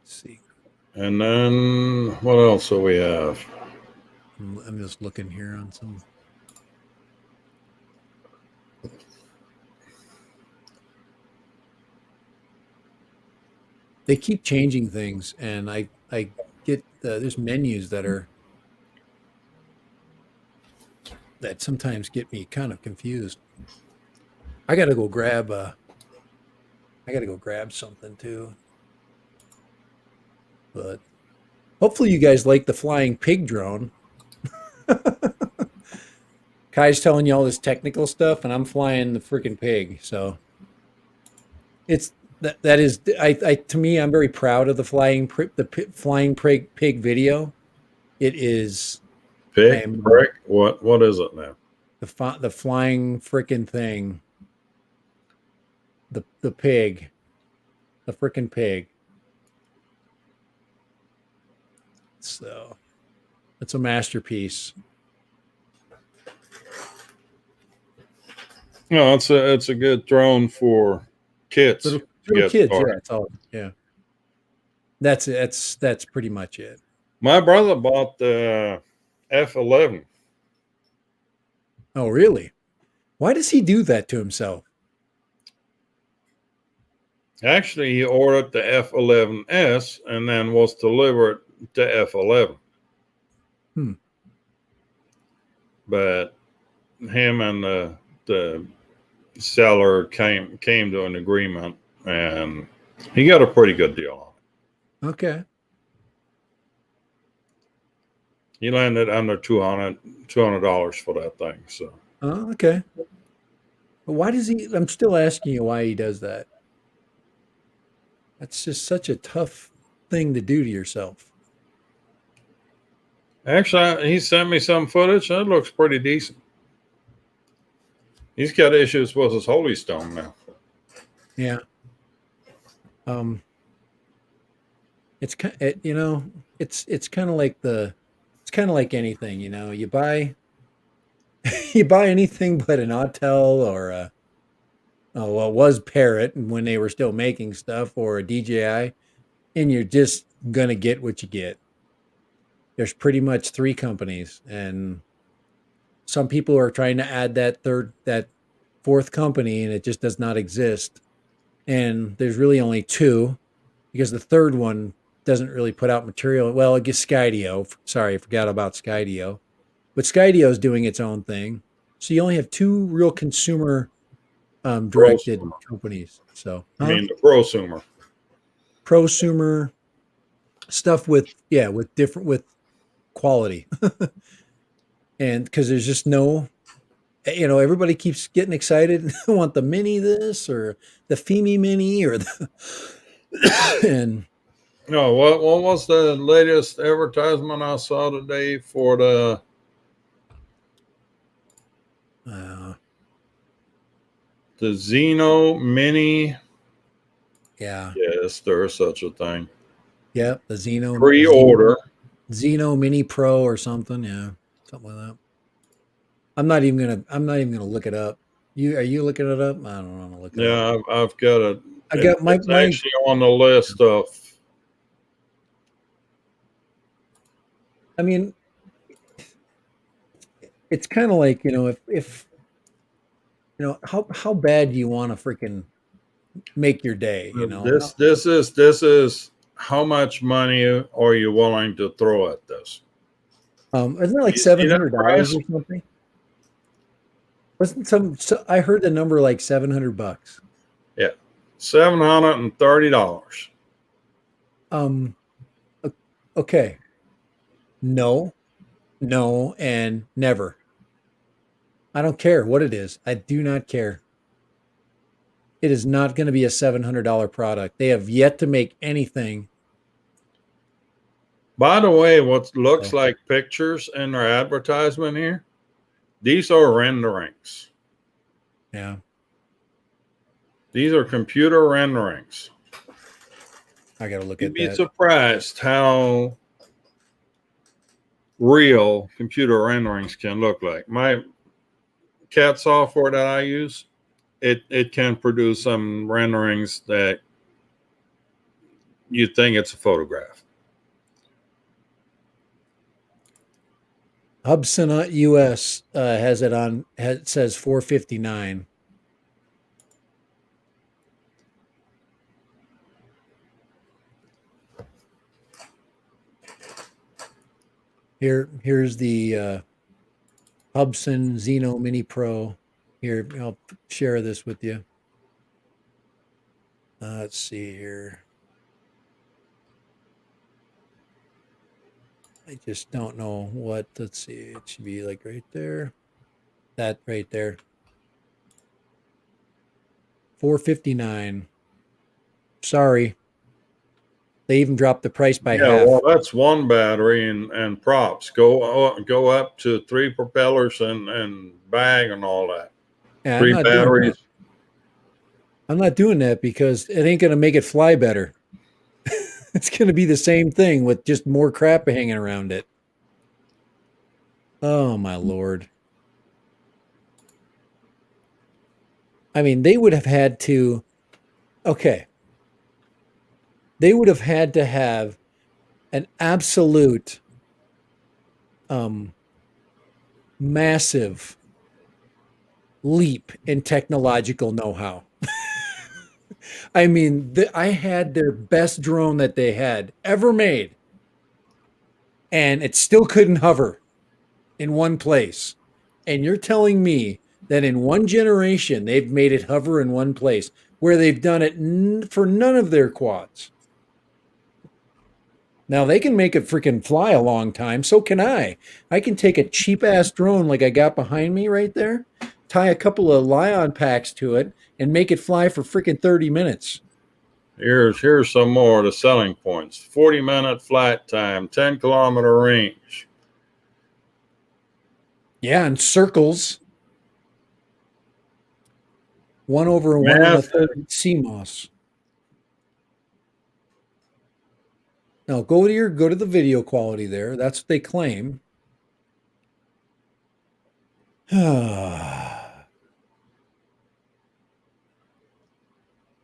See. And then what else do we have? I'm just looking here on some. They keep changing things, and I get there's menus that sometimes get me kind of confused. I gotta go grab something too. But hopefully you guys like the flying pig drone. Kai's telling you all this technical stuff, and I'm flying the freaking pig. So it's that is I to me I'm very proud of the flying pig video. It is I Pig, am prick. What is it now? the flying freaking thing. The pig, the freaking pig. So it's a masterpiece. No, it's a good drone for kids to Little get kids, yeah, started. it's all yeah. That's it. That's pretty much it. My brother bought the F11. Oh, really? Why does he do that to himself? Actually, he ordered the F11S and then was delivered to F11. Hmm. But him and the seller came to an agreement, and he got a pretty good deal on it. Okay. He landed under $200 for that thing. So Oh, okay. But why does he? I'm still asking you why he does that. That's just such a tough thing to do to yourself. actually, he sent me some footage, and it looks pretty decent. He's got issues with his Holy Stone now. Yeah. Um. It's kind. It's kind of like It's kind of like anything. You buy you buy anything but an Autel or a well, it was Parrot and when they were still making stuff or a DJI, and you're just gonna get what you get. There's pretty much three companies, and some people are trying to add that fourth company, and it just does not exist. And there's really only two because the third one doesn't really put out material. Well, I guess Skydio. Sorry, I forgot about Skydio. But Skydio is doing its own thing. So you only have two real consumer directed Prosumer. companies. So, I mean, the prosumer. prosumer stuff with quality. And because there's just no, everybody keeps getting excited. Want the mini this or the Femi mini or the, and No, what was the latest advertisement I saw today for uh, the Xeno Mini? yeah, Yes, there is such a thing. yeah, the Pre-order. Xeno Mini Pro or something. Yeah, something like that. I'm not even gonna look it up. Are you looking it up? I don't want to look it up. Yeah, I've got it. I got It's my actually on the list of. I mean, it's kind of like, if how bad do you want to freaking make your day, This is how much money are you willing to throw at this? Isn't it like You see that $700 price? or something? Wasn't I heard the number like $700. Yeah, $730. Um, okay. No, no, and never. I don't care what it is. I do not care. It is not going to be a $700 product. They have yet to make anything. By the way, what looks So, like pictures in their advertisement here, these are renderings. yeah, These are computer renderings. I got to look You'd at be that. surprised how real computer renderings can look like. My CAD software that I use, it can produce some renderings that you think it's a photograph. Hubson US has it says 459. Here's the Hubsan Xeno Mini Pro. Here, I'll share this with you. Let's see here. I just don't know what. Let's see. It should be like right there. That right there. $459. Sorry. They even dropped the price by Yeah, half. well, that's one battery and props. Go up to 3 propellers and bag and all that. Yeah, 3 batteries. I'm not doing that because it ain't gonna make it fly better. It's gonna be the same thing with just more crap hanging around it. Oh my lord. I mean, they would have had to, okay. They would have had to have an absolute massive leap in technological know-how. I mean, I had their best drone that they had ever made, and it still couldn't hover in one place. And you're telling me that in one generation they've made it hover in one place where they've done it for none of their quads. Now they can make it freaking fly a long time. So can I. I can take a cheap ass drone like I got behind me right there, tie a couple of Lion packs to it, and make it fly for freaking 30 minutes. Here's some more of the selling points. 40-minute flight time, 10-kilometer range. Yeah, and circles. 1/1 Massive. CMOS. Now go to the video quality there. That's what they claim.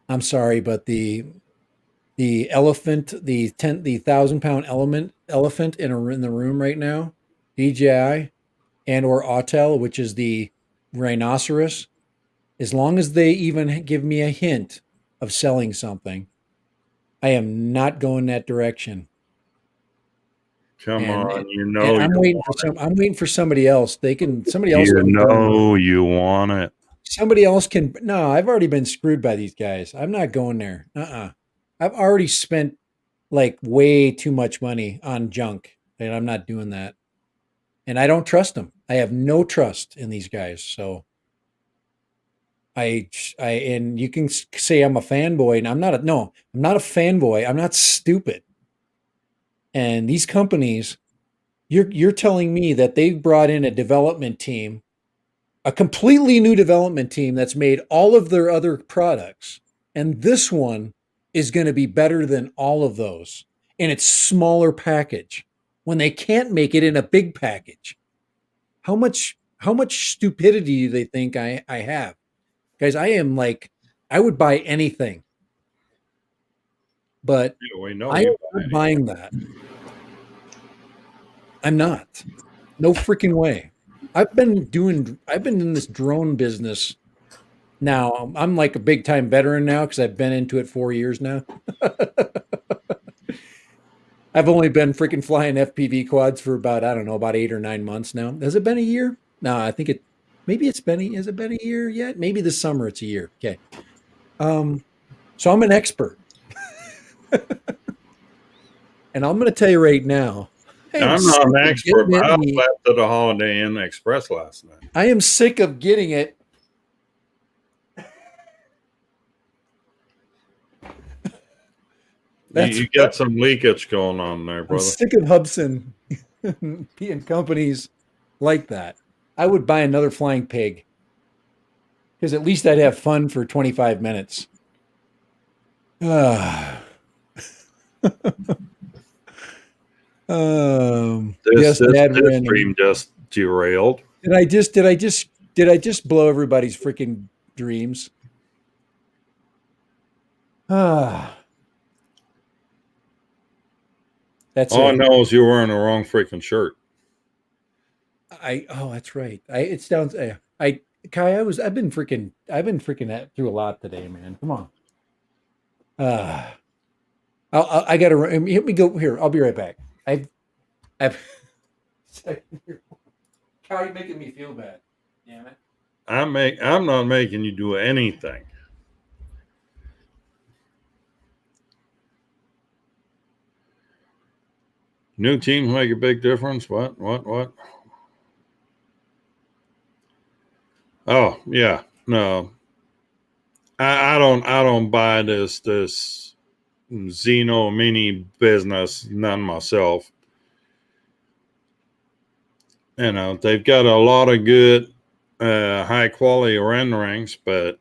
I'm sorry, but the elephant, the 1,000-pound elephant in the room right now, DJI and or Autel, which is the rhinoceros, as long as they even give me a hint of selling something, I am not going that direction. Come on, And I'm waiting for somebody else. Somebody else can you want it. somebody else can. No, I've already been screwed by these guys. I'm not going there. I've already spent like way too much money on junk, and I'm not doing that. And I don't trust them. I have no trust in these guys. So and you can say I'm a fanboy, and I'm not a fanboy. I'm not stupid. And these companies, you're telling me that they've brought in a development team, a completely new development team that's made all of their other products, and this one is going to be better than all of those in its smaller package when they can't make it in a big package. How much stupidity do they think I have? Guys, I am like, I would buy anything, but Yeah, we know I you am not buying that. I'm not. No freaking way. I've been in this drone business now. I'm like a big time veteran now because I've been into it 4 years now. I've only been freaking flying FPV quads for about, I don't know, about 8 or 9 months now. Has it been a year? No, I think has it been a year yet? Maybe this summer it's a year. Okay. So I'm an expert. And I'm going to tell you right now, I'm not an expert, but I slept at the Holiday Inn Express last night. I am sick of getting it. You got some leakage going on there, brother. I'm sick of Hubsan and companies like that. I would buy another flying pig because at least I'd have fun for 25 minutes. This stream just derailed. Did I just blow everybody's freaking dreams? That's all I know is you're wearing the wrong freaking shirt. That's right. It's down. Kai, I've been freaking through a lot today, man. Come on. I gotta hit me go here. I'll be right back. How are you making me feel bad? Damn it. I'm not making you do anything. New teams make a big difference. What? Oh, yeah. No. I don't buy this Xeno mini business, none myself. You know, they've got a lot of good high quality renderings, but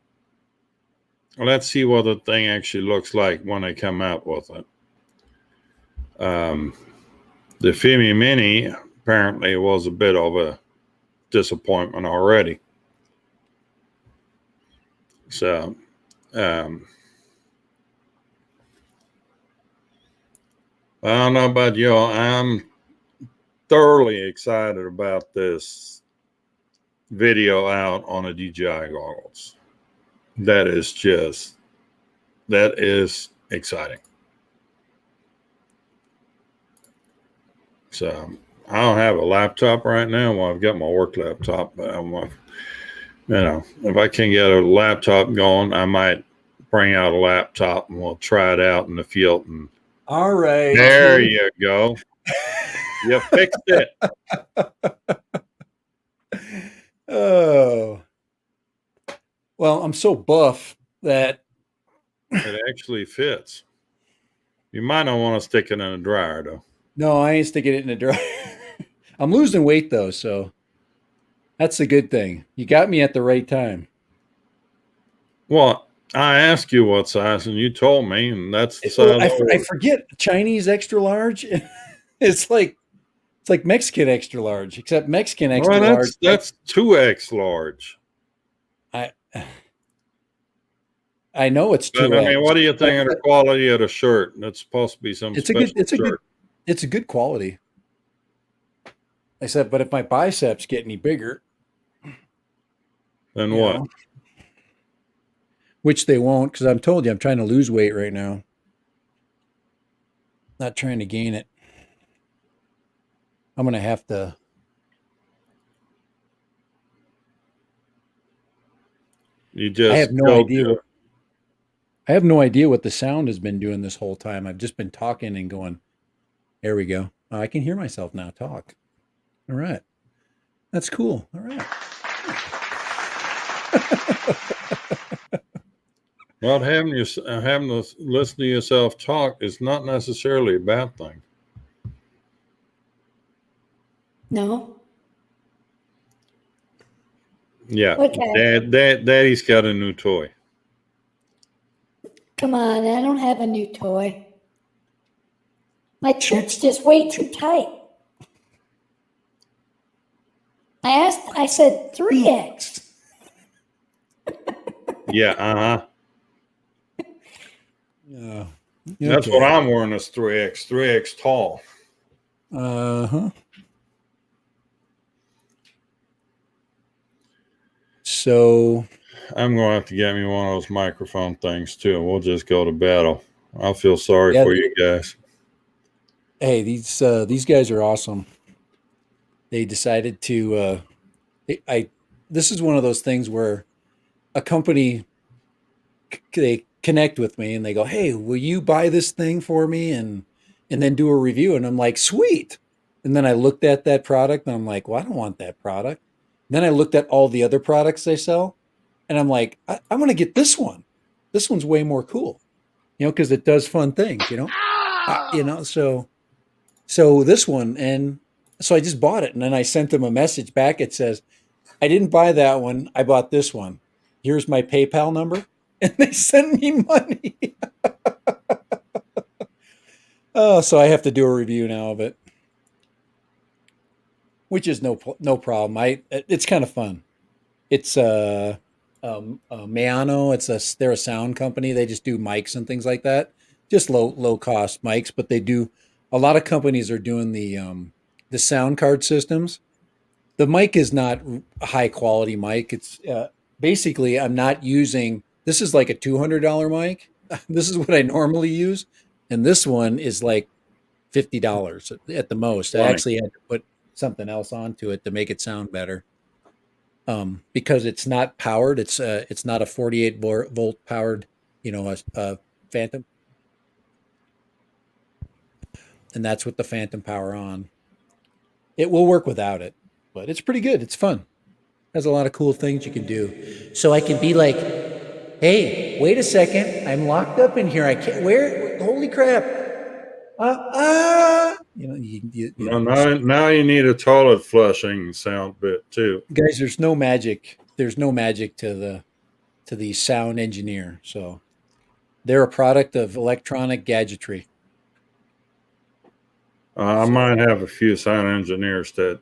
let's see what the thing actually looks like when they come out with it. The FPV Mini apparently was a bit of a disappointment already. So, I don't know about y'all. I'm thoroughly excited about this video out on the DJI goggles. That is exciting. So I don't have a laptop right now. Well, I've got my work laptop, but if I can get a laptop going, I might bring out a laptop and we'll try it out in the field. And all right, there you go. You fixed it. Oh, well, I'm so buff that it actually fits. You might not want to stick it in a dryer, though. No, I ain't sticking it in a dryer. I'm losing weight though, so that's a good thing. You got me at the right time. Well, I asked you what size, and you told me, and that's the size. I forget Chinese extra large. It's like Mexican extra large, except Mexican extra large. That's 2X large. I know it's 2X. I mean, what do you think of the quality of the shirt? That's supposed to be some special shirt. It's a good quality. I said, but if my biceps get any bigger, then what? Which they won't, because I'm told you I'm trying to lose weight right now. Not trying to gain it. I'm going to have to. I have no idea. I have no idea what the sound has been doing this whole time. I've just been talking and going, there we go. I can hear myself now talk. All right. That's cool. All right. Well, having to listen to yourself talk is not necessarily a bad thing. No. Yeah. Okay. Daddy's got a new toy. Come on, I don't have a new toy. My shirt's just way too tight. I said 3X. Yeah, Yeah. That's what I'm wearing is 3X tall. So I'm going to have to get me one of those microphone things too. We'll just go to battle. I feel sorry for you guys. Hey, these guys are awesome. They decided to. This is one of those things where a company they connect with me and they go, "Hey, will you buy this thing for me and then do a review?" And I'm like, "Sweet." And then I looked at that product and I'm like, "Well, I don't want that product." And then I looked at all the other products they sell, and I'm like, "I'm going to get this one. This one's way more cool, because it does fun things, So this one, and so I just bought it, and then I sent them a message back. It says, "I didn't buy that one. I bought this one. Here's my PayPal number," and they sent me money. Oh, so I have to do a review now of it, which is no problem. It's kind of fun. It's Meano. They're a sound company. They just do mics and things like that. Just low cost mics, but they do. A lot of companies are doing the sound card systems. The mic is not a high quality mic. It's basically I'm not using. This is like a $200 mic. This is what I normally use, and this one is like $50 at the most. I actually had to put something else onto it to make it sound better. Because it's not powered. It's not a 48 volt powered, a Phantom. And that's with the Phantom power on. It will work without it, but it's pretty good. It's fun. Has a lot of cool things you can do. So I can be like, hey, wait a second. I'm locked up in here. I can't, holy crap. Now you need a toilet flushing sound bit too. Guys, there's no magic. There's no magic to the sound engineer. So they're a product of electronic gadgetry. I might have a few sound engineers that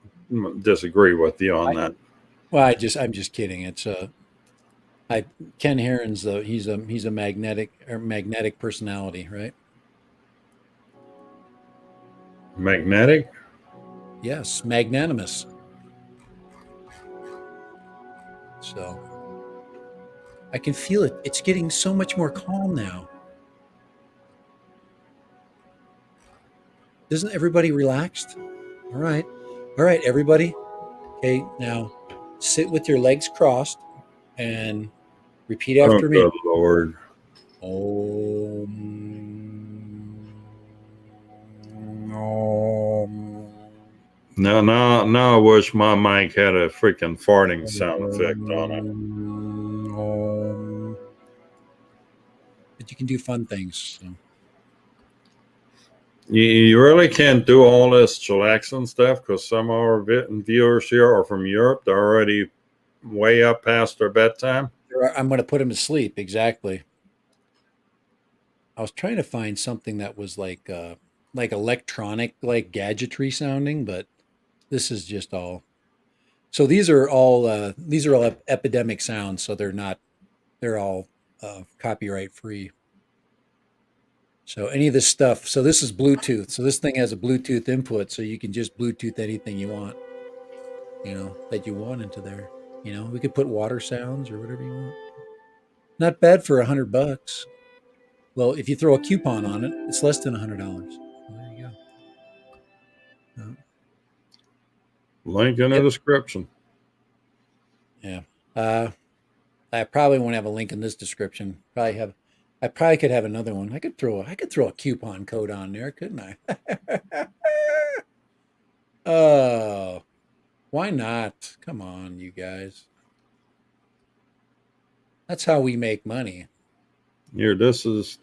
disagree with you on that. Well, I'm just kidding. It's Ken Heron's he's a magnetic personality, right? Magnetic? Yes, magnanimous. So I can feel it. It's getting so much more calm now. Isn't everybody relaxed? All right, everybody. Okay, now sit with your legs crossed and repeat after me. Good Lord. Now I wish my mic had a freaking farting sound effect on it. But you can do fun things. So. You really can't do all this chillaxing stuff because some of our viewers here are from Europe. They're already way up past their bedtime. I'm going to put them to sleep. Exactly. I was trying to find something that was like electronic, like gadgetry sounding, but this is just all. So these are all epidemic sounds. So they're all copyright free. So any of this stuff, so this is Bluetooth. So this thing has a Bluetooth input, so you can just Bluetooth anything you want, that you want into there. We could put water sounds or whatever you want. Not bad for $100. Well, if you throw a coupon on it, it's less than $100. Well, there you go. Link in the description. Yeah. I probably won't have a link in this description. I probably could have another one. I could throw a coupon code on there, couldn't I? Oh, why not? Come on, you guys. That's how we make money. Here, this is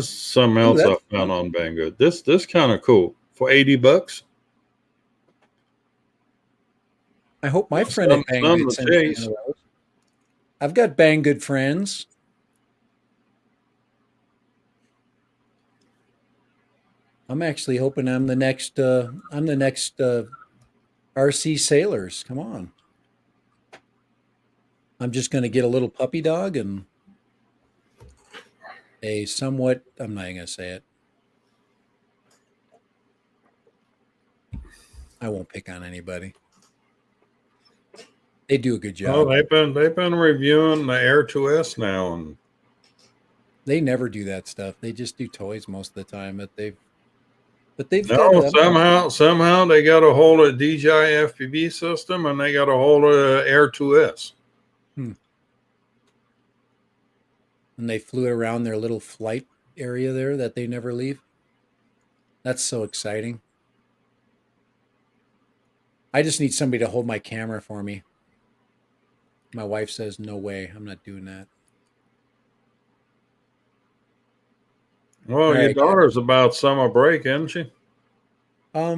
something else I found on Banggood. This kind of cool for $80. I hope my friend at Banggood sends me one of those. I've got Banggood friends. I'm actually hoping I'm the next RC Sailors. Come on. I'm just going to get a little puppy dog and I'm not going to say it. I won't pick on anybody. They do a good job. Oh, they've been reviewing the Air 2S now, and they never do that stuff. They just do toys most of the time. Somehow they got a hold of DJI FPV system, and they got a hold of Air 2S. And they flew it around their little flight area there that they never leave. That's so exciting. I just need somebody to hold my camera for me. My wife says, no way, I'm not doing that. Well, your daughter's about summer break, isn't she?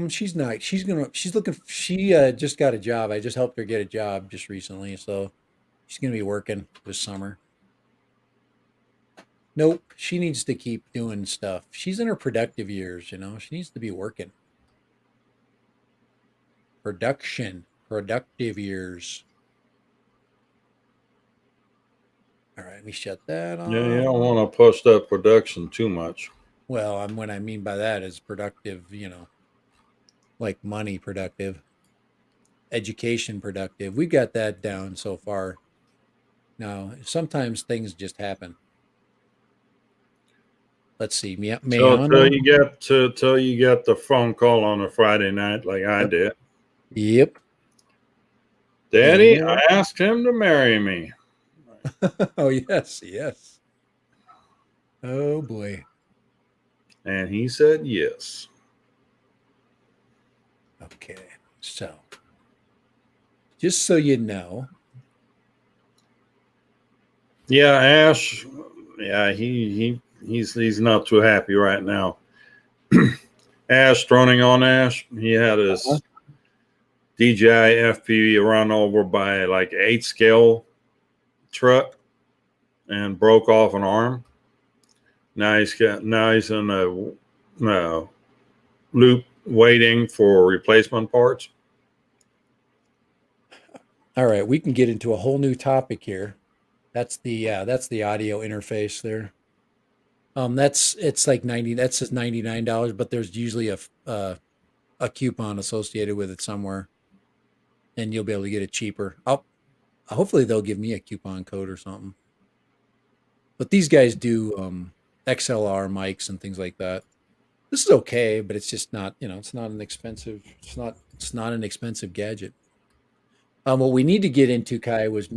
She's not. She just got a job. I just helped her get a job just recently, so she's gonna be working this summer. Nope, she needs to keep doing stuff. She's in her productive years, she needs to be working. Productive years. All right, let me shut that off. Yeah, you don't want to push that production too much. Well, what I mean by that is productive, like money productive, education productive. We got that down so far. Now, sometimes things just happen. let's see, So Mayana. till you get the phone call on a Friday night, like I Yep. did. Yep. Daddy, Yeah. I asked him to marry me. Oh yes, yes. Oh boy. And he said yes. Okay. So, just so you know, Yeah, Ash. Yeah, he's not too happy right now. Ash, droning on Ash. He had his DJI FPV run over by like 8 scale truck and broke off an arm. Now he's in a loop waiting for replacement parts. all right, we can get into a whole new topic here. That's the audio interface there. It's like 90. That's just $99, but there's usually a coupon associated with it somewhere, and you'll be able to get it cheaper. Hopefully they'll give me a coupon code or something. But these guys do XLR mics and things like that. This is okay, but it's just not, it's not an expensive, it's not an expensive gadget. What we need to get into, Kai, was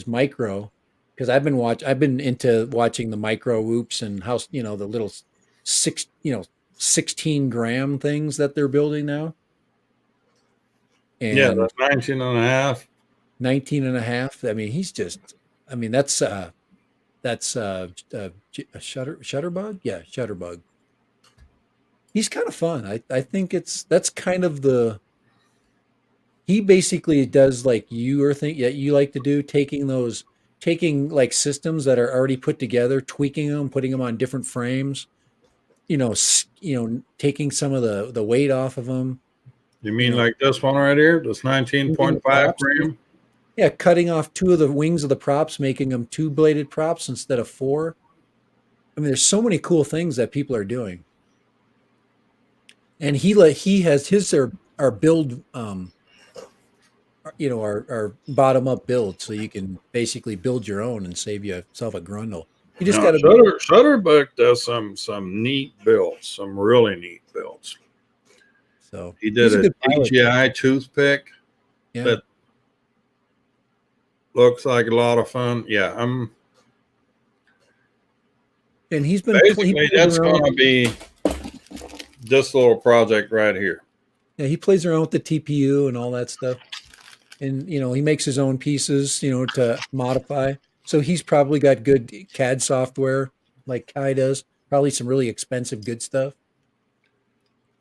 micro, because I've been into watching the micro whoops and how, the little 16 gram things that they're building now. Yeah, And that's 19 and a half. 19 and a half. I mean, that's a Shutterbug. Yeah, Shutterbug. He's kind of fun. I think that's kind of he basically does like you like to do, taking like systems that are already put together, tweaking them, putting them on different frames, taking some of the weight off of them, You you mean know, like this one right here? This using the 19.5 props. gram? Yeah, cutting off two of the wings of the props, making them two-bladed props instead of four. I mean, there's so many cool things that people are doing. And he has his our build our bottom up build, so you can basically build your own and save yourself a grundle. You just No, got to be Shutterbuck does some neat builds, some really neat builds. so He did he's a a good pilot. DJI toothpick Yeah. that looks like a lot of fun. Yeah, And he basically plays that's around. going to be this little project right here. Yeah, he plays around with the TPU and all that stuff. And he makes his own pieces, to modify. So he's probably got good CAD software like Kai does. Probably some really expensive good stuff.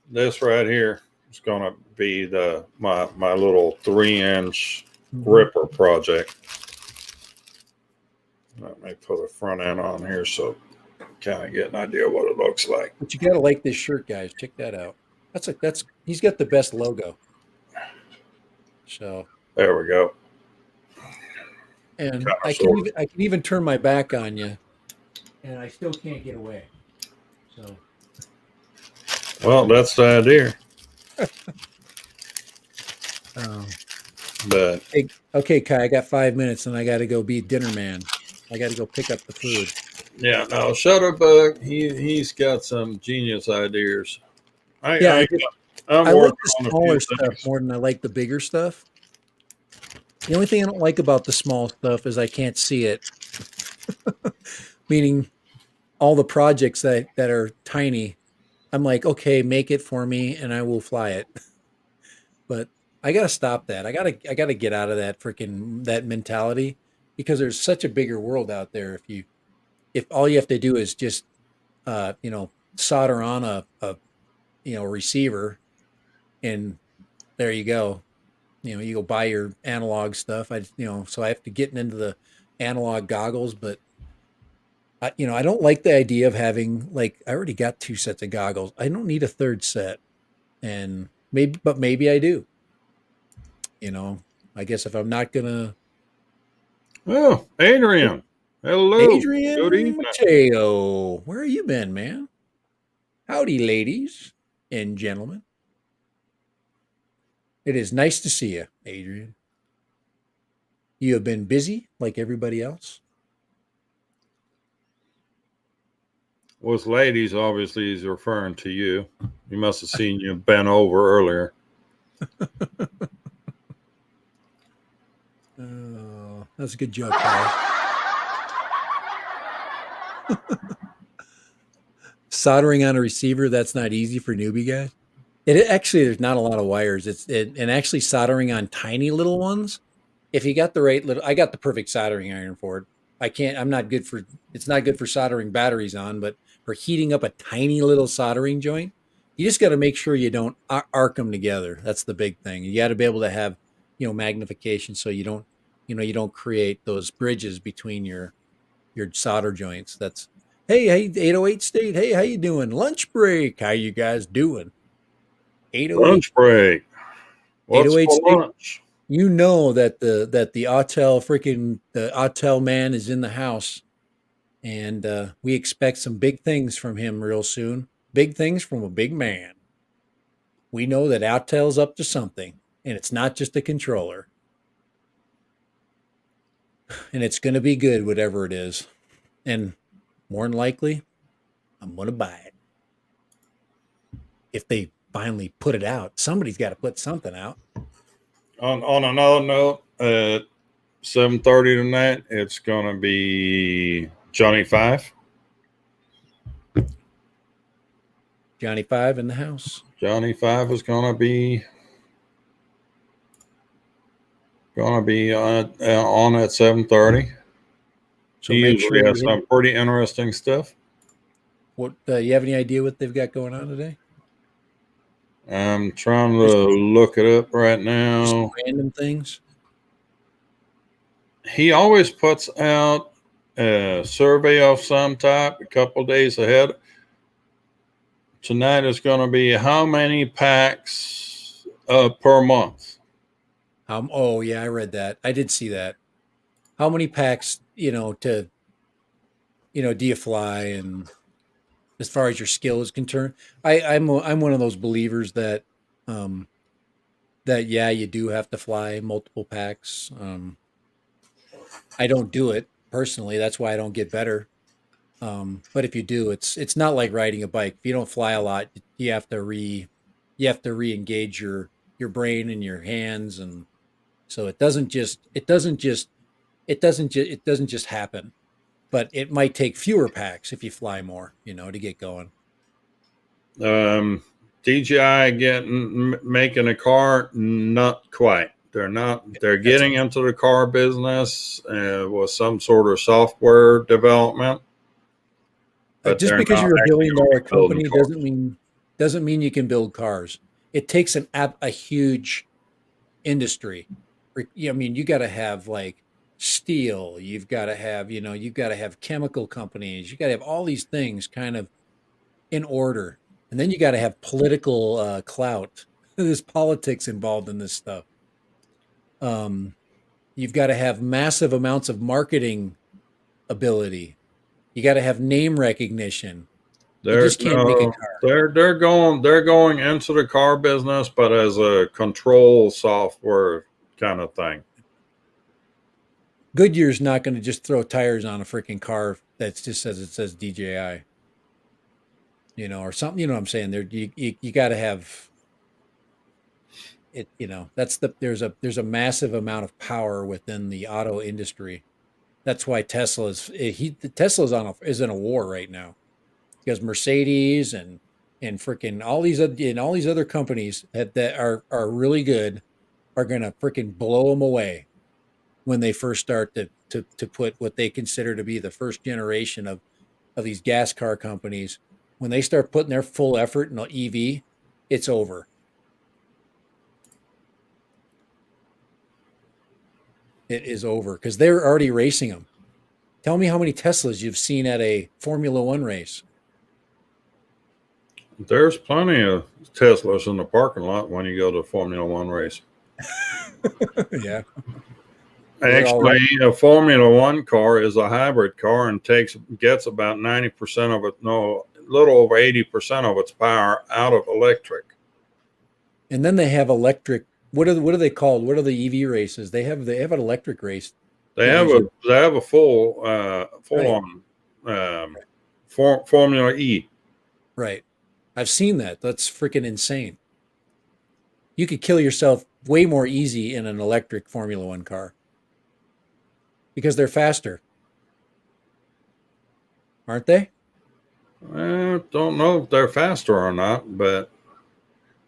This right here is going to be my little 3-inch Mhm. gripper project. Let me put a front end on here so kind of get an idea what it looks like. But you gotta like this shirt, guys. Check that out. He's got the best logo. So There we go. and Kind of sort of. I can even turn my back on you, and I still can't get away. So Well, that's the idea. But okay, Kai, I got 5 minutes, and I got to go be dinner man. I got to go pick up the food. yeah, no, Shutterbug, he's got some genius ideas. I'm I like working the on a smaller few stuff things. more than I like the bigger stuff. The only thing I don't like about the small stuff is I can't see it. Meaning all the projects that are tiny, I'm like, okay, make it for me and I will fly it. But I gotta stop that. I gotta get out of that mentality because there's such a bigger world out there. If all you have to do is just solder on a receiver and there you go. You go buy your analog stuff. So I have to get into the analog goggles, but I don't like the idea of having like I already got 2 sets of goggles. I don't need a third set, and maybe I do. I guess if I'm not gonna, Oh, Adrian, hello. Good Adrian evening. Mateo, where you been, man? Howdy, ladies and gentlemen. It is nice to see you, Adrian. You have been busy like everybody else. Was ladies, obviously, he's referring to you. He must have seen you bent over earlier. Oh, that's a good joke, Kyle. Soldering on a receiver, that's not easy for newbie guys. It actually, there's not a lot of wires. And actually soldering on tiny little ones. If you got the right little, I got the perfect soldering iron for it. I'm not good for, it's not good for soldering batteries on, but for heating up a tiny little soldering joint, you just got to make sure you don't arc them together. That's the big thing. You got to be able to have, magnification so you don't, you don't create those bridges between your solder joints. That's, hey, 808 State. Hey, how you doing? Lunch break. How you guys doing? 808. Lunch break. What's 808 for State. lunch? You know that the Autel the Autel man is in the house, and we expect some big things from him real soon. Big things from a big man. We know that Autel's up to something, and it's not just a controller. And it's going to be good, whatever it is. And more than likely, I'm going to buy it. If they finally put it out, somebody's got to put something out. On another note, at 7:30 tonight, it's going to be Johnny 5. Johnny 5 in the house. Johnny 5 is going to be on at 7:30. So He make usually sure has you some pretty interesting stuff. What you have any idea what they've got going on today? I'm trying to look it up right now. Just random things. He always puts out a survey of some type a couple days ahead. Tonight is going to be how many packs per month. Oh yeah, I read that. I did see that. How many packs, do you fly, and as far as your skill is concerned? I'm one of those believers that yeah, you do have to fly multiple packs. I don't do it personally. That's why I don't get better. But if you do, it's not like riding a bike. If you don't fly a lot, you have to re-engage your brain and your hands, and so it doesn't just happen. But it might take fewer packs if you fly more, to get going. DJI making a car, not quite. They're getting into the car business with some sort of software development. But just because you're a $1 billion company doesn't mean you can build cars. It takes a huge industry. I mean, you got to have like steel. You've got to have chemical companies. You got to have all these things kind of in order, and then you got to have political clout. There's politics involved in this stuff. You've got to have massive amounts of marketing ability. You got to have name recognition. You just can't make a car. They're going into the car business, but as a control software kind of thing. Goodyear's not going to just throw tires on a freaking car that just says DJI, or something. You know what I'm saying? There, you got to have it. There's a massive amount of power within the auto industry. That's why Tesla's in a war right now, because Mercedes and freaking all these other companies that are really good are gonna freaking blow them away when they first start to put what they consider to be the first generation of these gas car companies. When they start putting their full effort in EV, it's over. It is over because they're already racing them. Tell me how many Teslas you've seen at a Formula One race. There's plenty of Teslas in the parking lot when you go to a Formula One race. Yeah. Actually, a Formula One car is a hybrid car and gets about 90% of it, a little over 80% of its power out of electric. And then they have electric. What are they called? What are the EV races? They have an electric race. They have a full on Formula E. Right. I've seen that. That's freaking insane. You could kill yourself way more easy in an electric Formula One car because they're faster, aren't they? I don't know if they're faster or not, but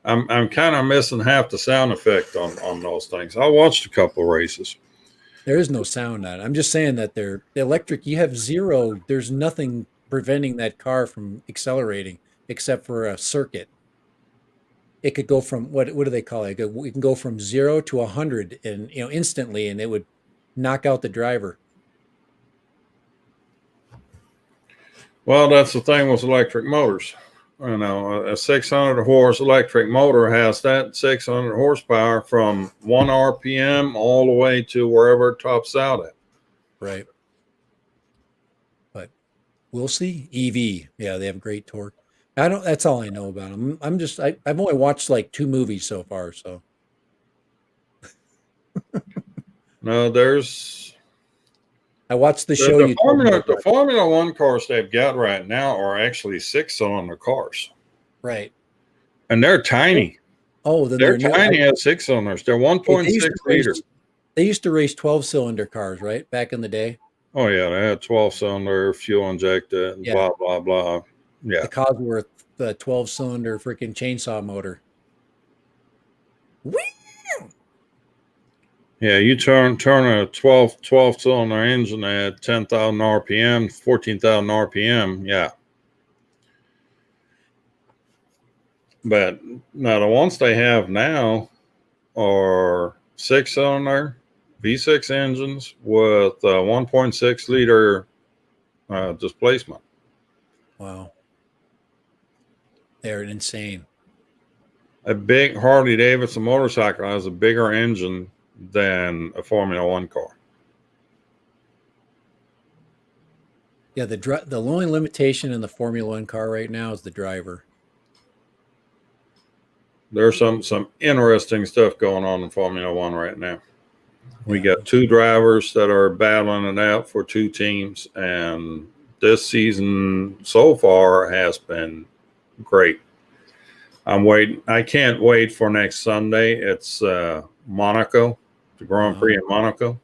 I'm kind of missing half the sound effect on those things. I watched a couple of races. There is no sound on it. I'm just saying that they're the electric. You have zero. There's nothing preventing that car from accelerating except for a circuit. It could go from what do they call it? It can go from 0 to 100 and instantly, and it would knock out the driver. Well, that's the thing with electric motors. You know, a 600 horse electric motor has that 600 horsepower from 1 RPM all the way to wherever it tops out at. Right. But we'll see. EV, yeah, they have great torque. I don't. That's all I know about them. I've only watched like 2 movies so far. So No, there's I watched the show. the Formula One cars they've got right now are actually 6-cylinder cars, Right. and they're tiny. Oh, then They're new. tiny as 6 cylinders. They're 1.6 liter. They used to race 12-cylinder cars, right? Back in the day. Oh yeah, they had 12-cylinder fuel injected, and Yeah. blah blah blah. Yeah, The Cosworth, the 12-cylinder freaking chainsaw motor. Whee! yeah. You turn a 12 cylinder engine at 10,000 RPM, 14,000 RPM. Yeah, but now the ones they have now are 6-cylinder V6 engines with 1.6 liter displacement. Wow. They're insane. A big Harley Davidson motorcycle has a bigger engine than a Formula One car. Yeah, the only limitation in the Formula One car right now is the driver. There's some interesting stuff going on in Formula One right now. We Yeah. got 2 drivers that are battling it out for 2 teams, and this season so far has been great. I'm waiting. I can't wait for next Sunday. It's Monaco, the Grand Prix in Monaco.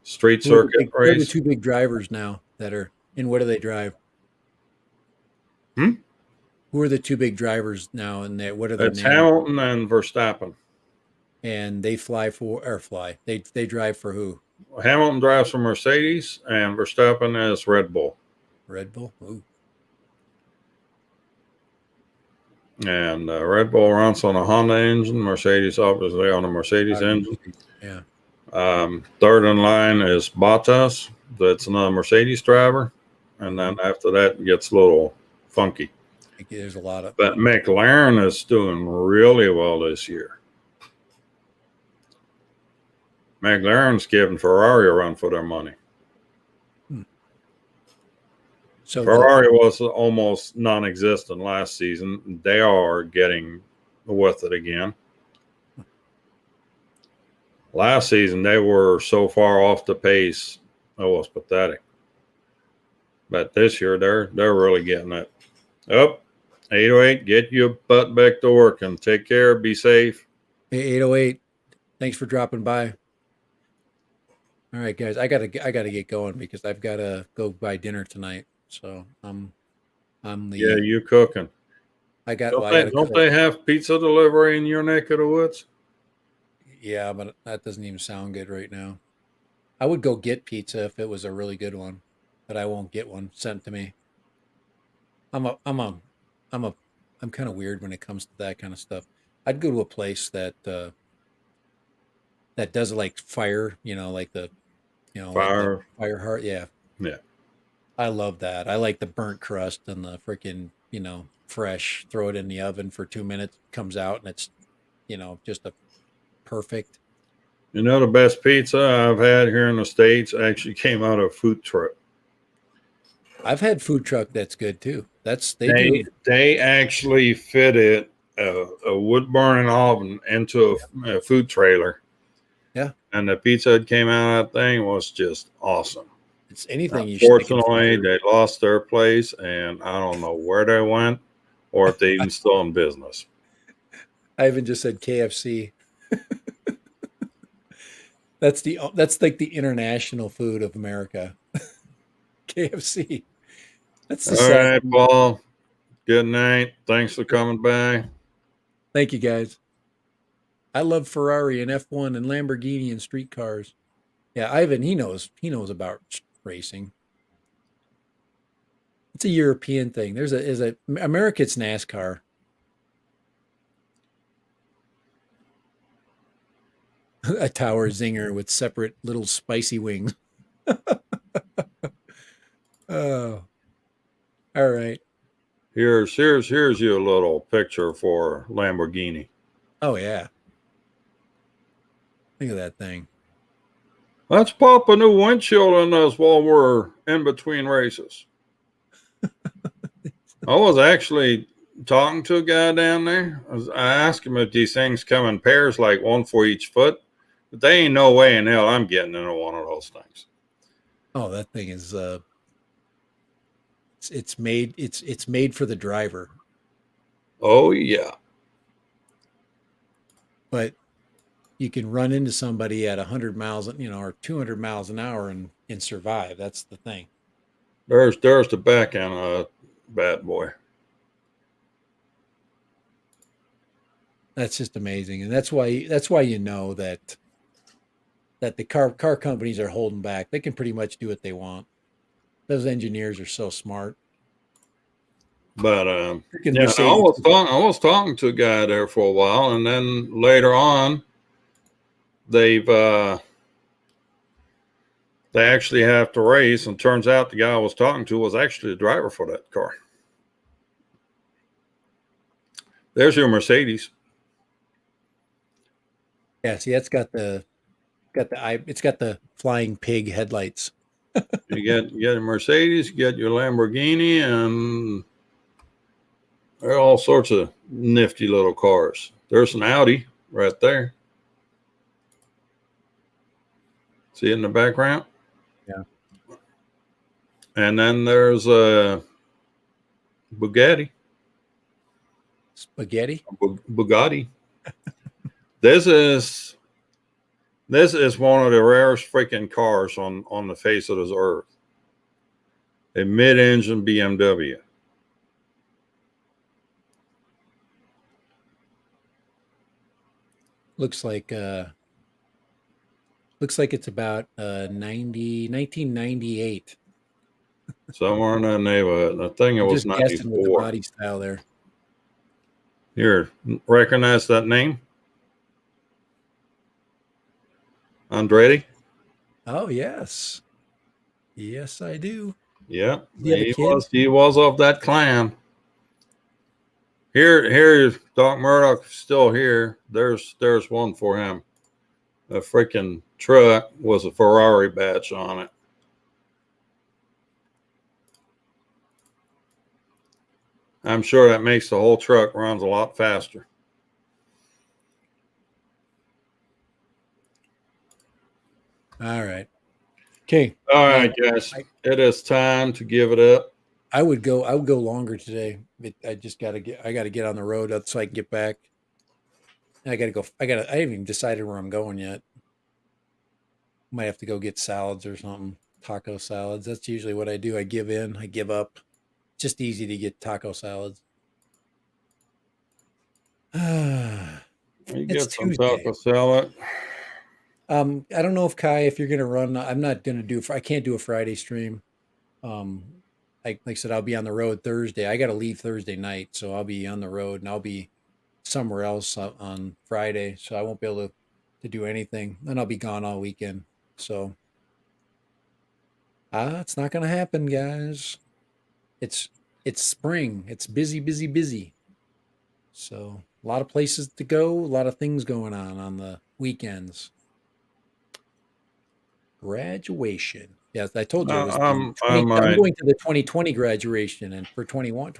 Street circuit Who are the race. 2 big drivers now that are, and what do they drive? Hmm? Who are the 2 big drivers now, and what are their It's names? Hamilton and Verstappen. And they they drive for who? Hamilton drives for Mercedes, and Verstappen is Red Bull. Red Bull. Ooh. And Red Bull runs on a Honda engine, Mercedes obviously on a Mercedes engine. Yeah. Third in line is Bottas. That's another Mercedes driver. And then after that, it gets a little funky. There's a lot of. But McLaren is doing really well this year. McLaren's giving Ferrari a run for their money. So Ferrari was almost non-existent last season. They are getting with it again. Last season, they were so far off the pace, it was pathetic. But this year, they're really getting it. Up, 808, get your butt back to work and take care. Be safe. Hey, 808, thanks for dropping by. All right, guys, I gotta get going because I've gotta go buy dinner tonight. So I'm the Yeah, you cooking. Don't they have pizza delivery in your neck of the woods? Yeah, but that doesn't even sound good right now. I would go get pizza if it was a really good one, but I won't get one sent to me. I'm kind of weird when it comes to that kind of stuff. I'd go to a place that does like fire, like the Fire. like the fire heart. Yeah. Yeah. I love that. I like the burnt crust and the freaking, fresh, throw it in the oven for 2 minutes, comes out and it's, just a perfect. The best pizza I've had here in the States actually came out of a food truck. I've had food truck that's good too. They actually fitted a wood burning oven into a food trailer. Yeah. And the pizza that came out of that thing was just awesome. It's anything you stick in Unfortunately, fire. they lost their place, and I don't know where they went or if they even still in business. Ivan just said KFC. That's like the international food of America. KFC. That's the All sad right, thing. Paul. Good night. Thanks for coming by. Thank you guys. I love Ferrari and F1 and Lamborghini and street cars. Yeah, Ivan, he knows about racing. It's a European thing. There's a America, it's NASCAR. A tower zinger with separate little spicy wings. Oh, all right. Here's you a little picture for Lamborghini. Oh yeah. Look at that thing. Let's pop a new windshield in us while we're in between races. I was actually talking to a guy down there. I asked him if these things come in pairs, like one for each foot. But they ain't no way in hell I'm getting into one of those things. Oh, that thing is it's made for the driver. Oh yeah. But you can run into somebody at 100 miles, or 200 miles an hour and survive. That's the thing. There's the back end of a bad boy. That's just amazing. And that's why you know that the car companies are holding back. They can pretty much do what they want. Those engineers are so smart. But Freaking yeah, I Mercedes. was talking to a guy there for a while, and then later on, they actually have to race, and turns out the guy I was talking to was actually the driver for that car. There's your Mercedes. Yeah, see, it's got the flying pig headlights. You get a Mercedes, you get your Lamborghini, and there are all sorts of nifty little cars. There's an Audi right there. See it in the background? Yeah. And then there's a Bugatti. Spaghetti. Bugatti. This is one of the rarest freaking cars on the face of this earth. A mid-engine BMW. Looks like it's about 1998. Somewhere in that neighborhood. I think it I'm was just guessing with the 94. body style there. Here, recognize that name? Andretti? Oh yes. Yes, I do. Yeah, Do you have a kid? he was of that clan. Here, Doc Murdoch still here. There's one for him. A freaking truck was a Ferrari badge on it. I'm sure that makes the whole truck runs a lot faster. All right. Okay. All right, guys. It is time to give it up. I would go longer today. I gotta get on the road so I can get back. I haven't even decided where I'm going yet. Might have to go get salads or something. Taco salads. That's usually what I do. I give in. I give up. It's just easy to get taco salads. You It's get some Tuesday. taco salad. I don't know if you're gonna run. I'm not gonna I can't do a Friday stream. Like I said, I'll be on the road Thursday. I got to leave Thursday night, so I'll be on the road and I'll be somewhere else on Friday. So I won't be able to do anything. Then I'll be gone all weekend. So it's not gonna happen, guys. It's spring. It's busy, busy, busy. So a lot of places to go. A lot of things going on the weekends. Graduation. Yes, I told you it was the I 20, I'm might going to the 2020 graduation and for 21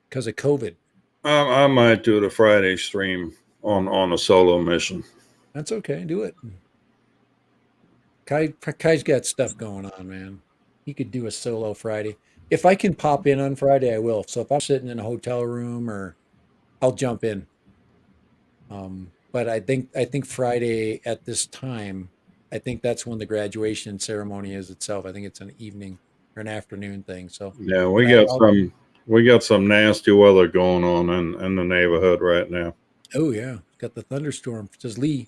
because of COVID. I might do the Friday stream on a solo mission. That's okay. Do it. Kai's got stuff going on, man. He could do a solo Friday. If I can pop in on Friday, I will. So if I'm sitting in a hotel room, or I'll jump in. But I think Friday at this time, I think that's when the graduation ceremony is itself. I think it's an evening or an afternoon thing. So, Yeah, but I'll we got some nasty weather going on in the neighborhood right now. oh yeah, got the thunderstorm. Says Lee.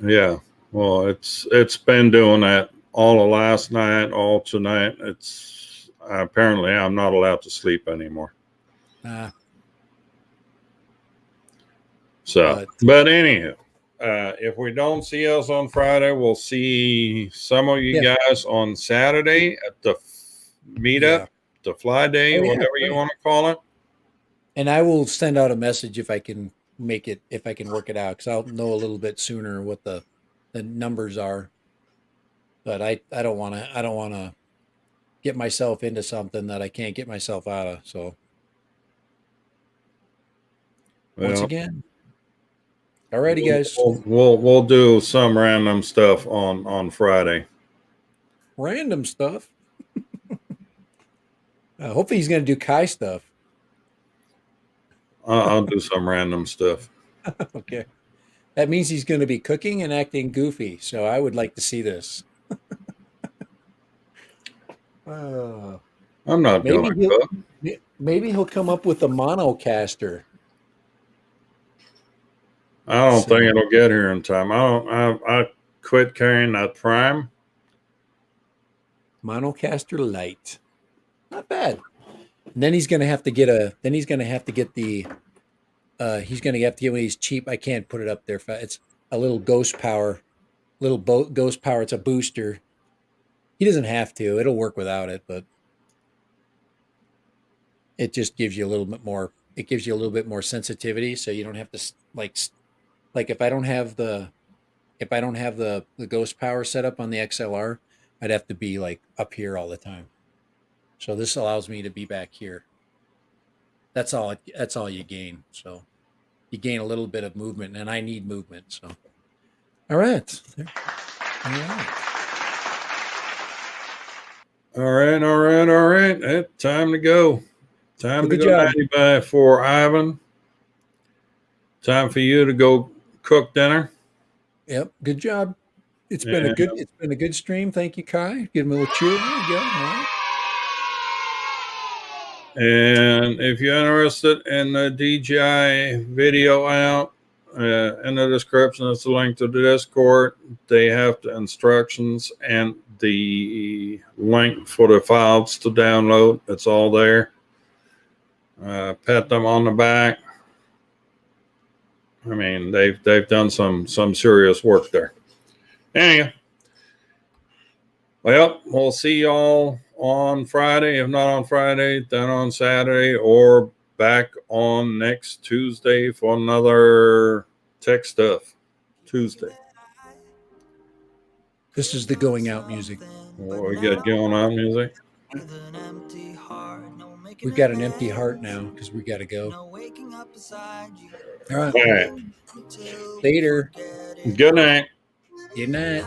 Yeah. Well, it's been doing that all of last night, all tonight. It's apparently I'm not allowed to sleep anymore. Uh, So, but but anyhow, if we don't see us on Friday, we'll see some of you yeah, guys on Saturday at the meetup, yeah. the fly day, Oh yeah, whatever you right. want to call it. And I will send out a message if I can make it, if I can work it out, because I'll know a little bit sooner what the numbers are. But I don't want to get myself into something that I can't get myself out of. So once Well, again, alrighty, guys. we'll do some random stuff on Friday. Random stuff. Hopefully, he's going to do Kai stuff. I'll do some random stuff. Okay, that means he's going to be cooking and acting goofy. So I would like to see this. Uh, I'm not maybe gonna he'll cook. maybe he'll come up with a monocaster. I don't think So it'll get here in time. I quit carrying that Prime. monocaster light, not bad. And then he's going to have to get a. Then he's going to have to get the. He's going to have to get one of these cheap. I can't put it up there. It's a little ghost power. Ghost power. It's a booster. He doesn't have to. It'll work without it, but it just gives you a little bit more. It gives you a little bit more sensitivity, so you don't have to like if I don't have the ghost power set up on the XLR, I'd have to be like up here all the time. So this allows me to be back here. That's all. That's all you gain. So you gain a little bit of movement, and I need movement. So all right, all right. All right. Time to go. Time Well, to good go job. nighty bye for Ivan. Time for you to go cook dinner. Yep, good job. And, It's been a good stream. Thank you, Kai. Give him a little cheer. There you go. All right. and if you're interested in the DJI video out, in the description, it's a link to the Discord. They have the instructions and the link for the files to download. It's all there. Pat them on the back. I mean, they've done some serious work there. Anyhow, well, we'll see y'all on Friday. If not on Friday, then on Saturday, or back on next Tuesday for another tech stuff Tuesday. This is the going out music. What we got going on music? We've got an empty heart now because we got to go. All right. All right. Later. Good night. Good night.